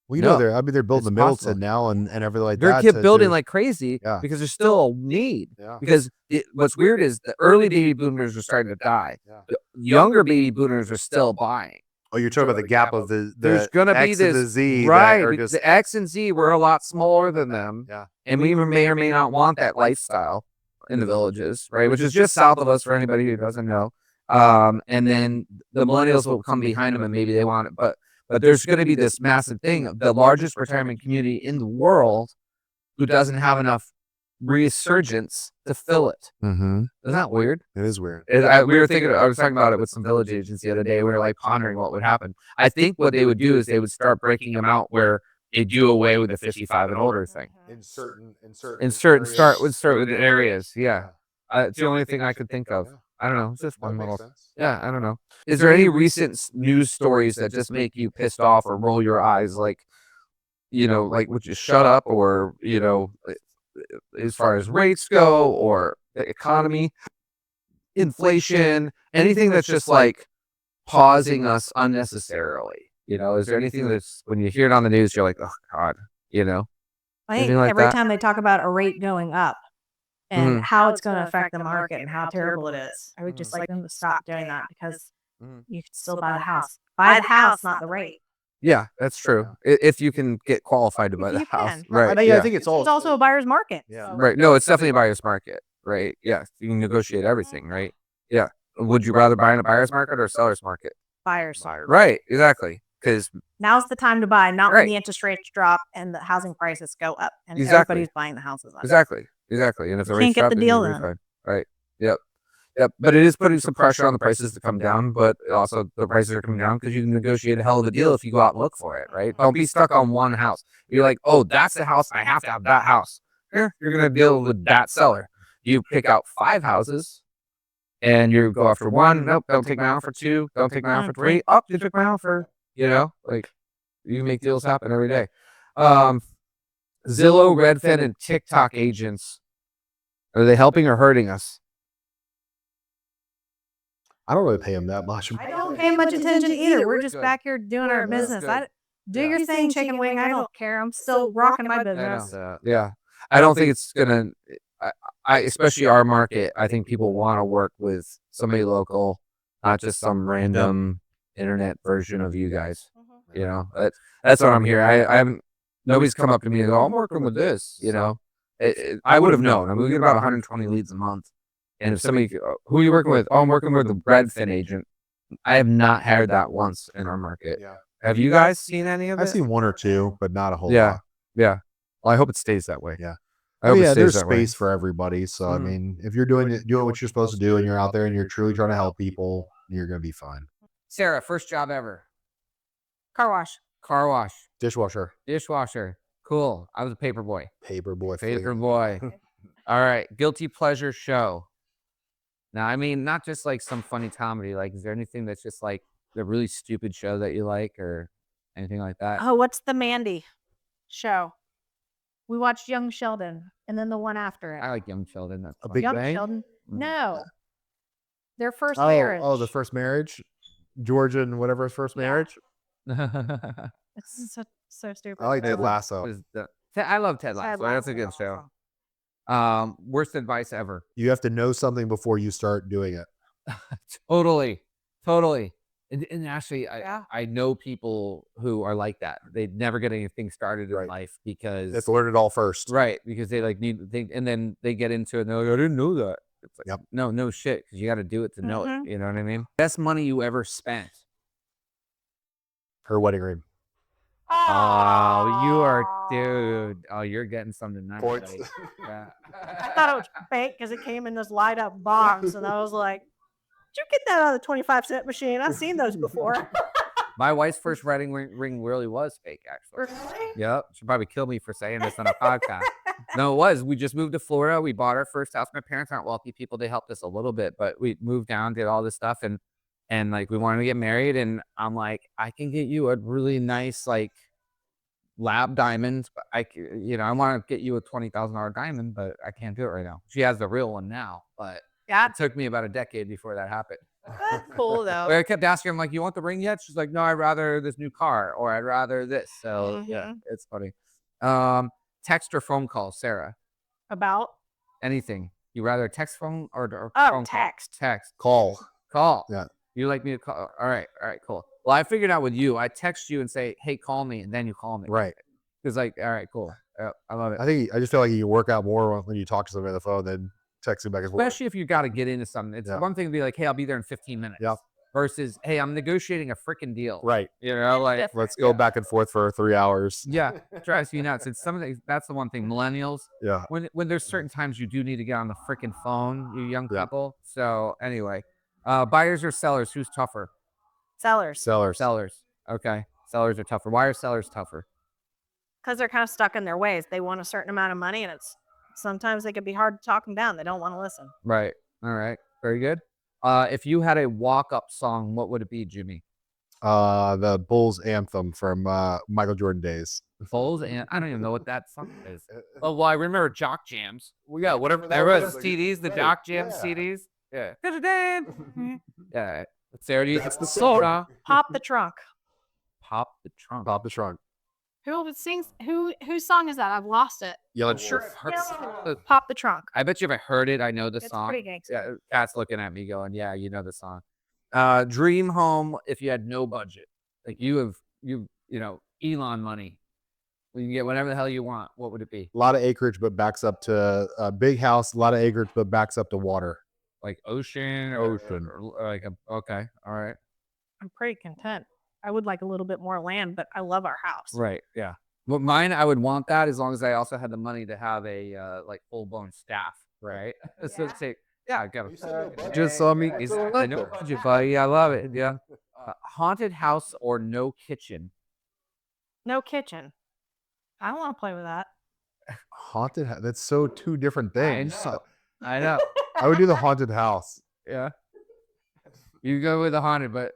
Well, they're building the Middleton now and everything like that. They're keep building like crazy because there's still a need. Because what's weird is the early baby boomers are starting to die. The younger baby boomers are still buying. Oh, you're talking about the gap of there's going to be X this and the Z, right? The X and Z were a lot smaller than them, and we may or may not want that lifestyle in the Villages, right? Which is just south of us for anybody who doesn't know. And then the millennials will come behind them, and maybe they want it, but there's going to be this massive thing of the largest retirement community in the world who doesn't have enough resurgence to fill it. Isn't that weird? It is weird. I was talking about it with some village agents the other day. We were like pondering what would happen. I think what they would do is they would start breaking them out where they do away with the 55 and older thing. Start with areas. Yeah. It's the only thing I could think of. I don't know. It's just one little. Yeah, I don't know. Is there any recent news stories that just make you pissed off or roll your eyes, like would you shut up, or as far as rates go, or the economy, inflation, anything that's just like pausing us unnecessarily? Is there anything that's, when you hear it on the news, you're like, oh God, I think every time they talk about a rate going up and how it's going to affect the market and how terrible it is, I would just like them to stop doing that, because you could still buy the house. Buy the house, not the rate. Yeah, that's true. If you can get qualified to buy the house, right? I think it's also a buyer's market. Yeah. So. Right. No, it's definitely a buyer's market, right? Yeah, you can negotiate everything, right? Yeah. Would you rather buy in a buyer's market or a seller's market? Buyer's. Right. Exactly. Because now's the time to buy, not when the interest rates drop and the housing prices go up, and everybody's buying the houses. Exactly. And if the rates drop, the deal then. Right. Yep. But it is putting some pressure on the prices to come down, but also the prices are coming down because you can negotiate a hell of a deal if you go out and look for it, right? Don't be stuck on one house. You're like, oh, that's the house. I have to have that house. You're going to deal with that seller. You pick out 5 houses and you go after one. Nope, don't take my offer 2. Don't take my offer 3. Oh, you took my offer. Like you make deals happen every day. Zillow, Redfin, and TikTok agents, are they helping or hurting us? I don't really pay them that much. I don't pay much attention either. We're just back here doing our business. Do your thing, chicken wing. I don't care. I'm still rocking my business. Yeah. I don't think it's going to, I especially our market, I think people want to work with somebody local, not just some random internet version of you guys. You know, that's what I'm here. I haven't. Nobody's come up to me and go, I'm working with this. You know, I would have known. I mean, we get about 120 leads a month, and if somebody, who are you working with? Oh, I'm working with a Redfin agent. I have not heard that once in our market. Yeah. Have you guys seen any of it? I've seen one or two, but not a whole Yeah. lot. Yeah. Well, I hope it stays that way. Yeah. I hope it yeah, stays there's that way. space for everybody. So I mean, if you're doing what you're supposed to do, and you're out there and you're truly trying to help people, you're gonna be fine. Sarah, first job ever. Car wash. Car wash. Dishwasher. Dishwasher. Cool. I was a paper boy. Paper boy. Paper boy. All right. Guilty pleasure show. Now, I mean, not just like some funny comedy. Like, is there anything that's just like the really stupid show that you like or anything like that? Oh, what's the Mandy show? We watched Young Sheldon and then the one after it. I like Young Sheldon. That's A fun. Big Young Bang? Sheldon? No. Their first Oh, marriage. oh, the first marriage, Georgia and whatever's first marriage. It's so stupid. I like Ted But Lasso. I love Ted Ted Lasso. That's a good Lasso show. awesome. Worst advice ever. You have to know something before you start doing it. Totally. And actually, Yeah. I know people who are like that. They never get anything started in Right. life because You have to learn it all first. right, because they like and then they get into it and they're like, I didn't know that. It's like, Yep. no shit, because you got to do it to know it. Mhm. You know what I mean? Best money you ever spent. Her wedding ring. Oh, you are, dude. Oh, you're getting something nice. Points. buddy. Yeah. I thought it was fake because it came in this light up box, and I was like, "Did you get that out of the 25-cent machine? I've seen those before." My wife's first wedding ring really was fake, actually. Really? Yep. She'll probably kill me for saying this on a podcast. No, it was. We just moved to Florida. We bought our first house. My parents aren't wealthy people. They helped us a little bit, but we moved down, did all this stuff, and like we wanted to get married. And I'm like, I can get you a really nice like lab diamond. But I want to get you a $20,000 diamond, but I can't do it right now. She has the real one now, but Yeah, it took me about a decade before that happened. that's cool though. I kept asking her, I'm like, you want the ring yet? She's like, no, I'd rather this new car or I'd rather this. So yeah, it's funny. Text or phone call, Sarah? About Anything. You rather text phone or phone call? text. Text. Call. Yeah. You like me to call? All right, cool. Well, I figured out with you, I text you and say, hey, call me, and then you call me. Right. It's like, all right, cool. I love it. I just feel like you work out more when you talk to somebody on the phone than texting back and forth. Especially if you got to get into something. It's one thing to be like, hey, I'll be there in 15 minutes. Yep. Versus, hey, I'm negotiating a freaking deal. Right. You know, like, Let's go back and forth for 3 hours. yeah, it drives you nuts. It's that's the one thing. Millennials, Yeah. when there's certain times you do need to get on the freaking phone, you young people. So anyway, buyers or sellers, who's tougher? Sellers. Sellers. Okay. Sellers are tougher. Why are sellers tougher? Because they're kind of stuck in their ways. They want a certain amount of money, and sometimes they can be hard to talk them down. They don't want to listen. Right. All right. Very good. If you had a walk-up song, what would it be, Jimmy? The Bulls anthem from Michael Jordan days. Bulls and I don't even know what that song is. Oh, well, I remember Jock Jams. Well, yeah, whatever. There was CDs, the right, Jock Jams yeah. CDs. Yeah. Yeah. Sarah, do you the soda? Pop the trunk. Pop the trunk. Pop the trunk. Who sings? Whose song is that? I've lost it. Yelling Sure. wolf. Pop the trunk. I bet you if I heard it, I know the It's song. pretty gangster. Yeah, Pat's looking at me going, yeah, you know the song. Dream home if you had no budget. Like you know, Elon money. You can get whatever the hell you want. What would it be? A lot of acreage, but backs up to a big house. A lot of acreage, but backs up to water. Like ocean. Or like okay, all right. I'm pretty content. I would like a little bit more land, but I love our house. Right, yeah. Well, mine, I would want that as long as I also had the money to have a like full-blown staff, right? So say, yeah, I got it. Just saw me. I know budget, buddy. I love it. Yeah. Haunted house or no kitchen? No kitchen. I don't want to play with that. Haunted. That's so two different things. I know. I would do the haunted house. Yeah. You go with the haunted, but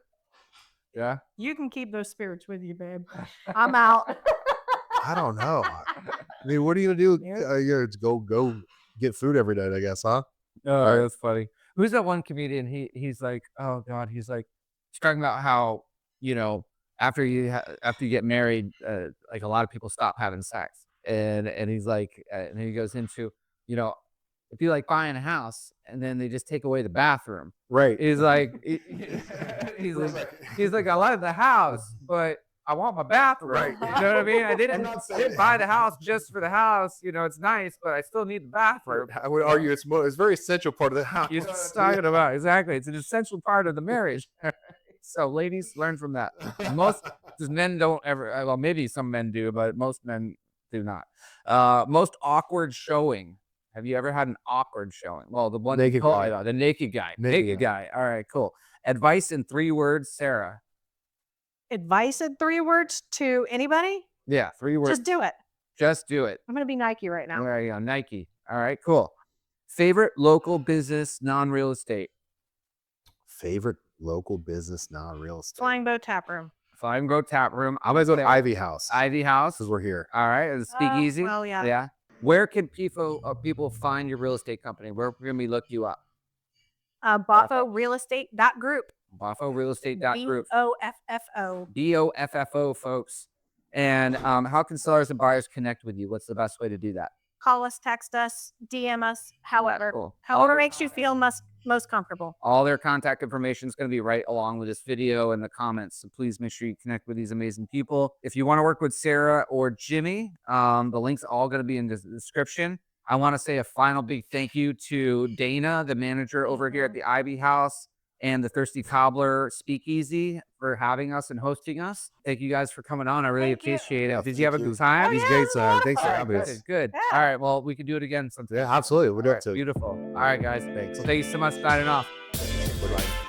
yeah. You can keep those spirits with you, babe. I'm out. I don't know. I mean, what are you gonna do? It's go get food every night, I guess, huh? Oh, that's funny. Who's that one comedian? He's like, oh God, he's talking about how, you know, after you get married, like a lot of people stop having sex, and he's like, and he goes into, you know, if you like buying a house and then they just take away the bathroom. Right. He's like, he's like, I like the house, but I want my bathroom. Right. You know what I mean? I I'm didn't not saying buy the house just for the house. You know, it's nice, but I still need the bathroom. I would argue it's a very essential part of the house. You're talking about exactly. It's an essential part of the marriage. So, ladies, learn from that. Most men don't ever. Well, maybe some men do, but most men do not. Most awkward showing. Have you ever had an awkward showing? Well, the one Naked guy. about, the naked guy. Naked guy. All right, cool. Advice in 3 words, Sarah. Advice in 3 words to anybody? Yeah, 3 words. Just do it. Just do it. I'm gonna be Nike right now. There you go, Nike. All right, cool. Favorite local business, non-real estate. Favorite local business, non-real estate. Flying Boat Tap Room. Flying Boat Tap Room. I'm gonna go to Ivy House. Ivy House. Because we're here. All right, and Speakeasy. Well, yeah. Yeah. Where can people find your real estate company? Where can we look you up? Boffo Real Estate Group. BoffoRealEstate.group. BOFFO. BOFFO, folks. And how can sellers and buyers connect with you? What's the best way to do that? Call us, text us, DM us, however. Cool. However makes you feel most comfortable. All their contact information is going to be right along with this video in the comments. So please make sure you connect with these amazing people. If you want to work with Sarah or Jimmy, the links are all going to be in the description. I want to say a final big thank you to Dana, the manager over here at the Ivy House, and the Thirsty Cobbler Speakeasy for having us and hosting us. Thank you guys for coming on. I really appreciate it. Yeah, Did you have a good time? It was great time. Thanks for having us. Good. Yeah. All right. Well, we can do it again sometime. Yeah, absolutely. We'll do All it right, too. beautiful. All right, guys. Thanks. Well, thank you so much for signing off. Bye-bye.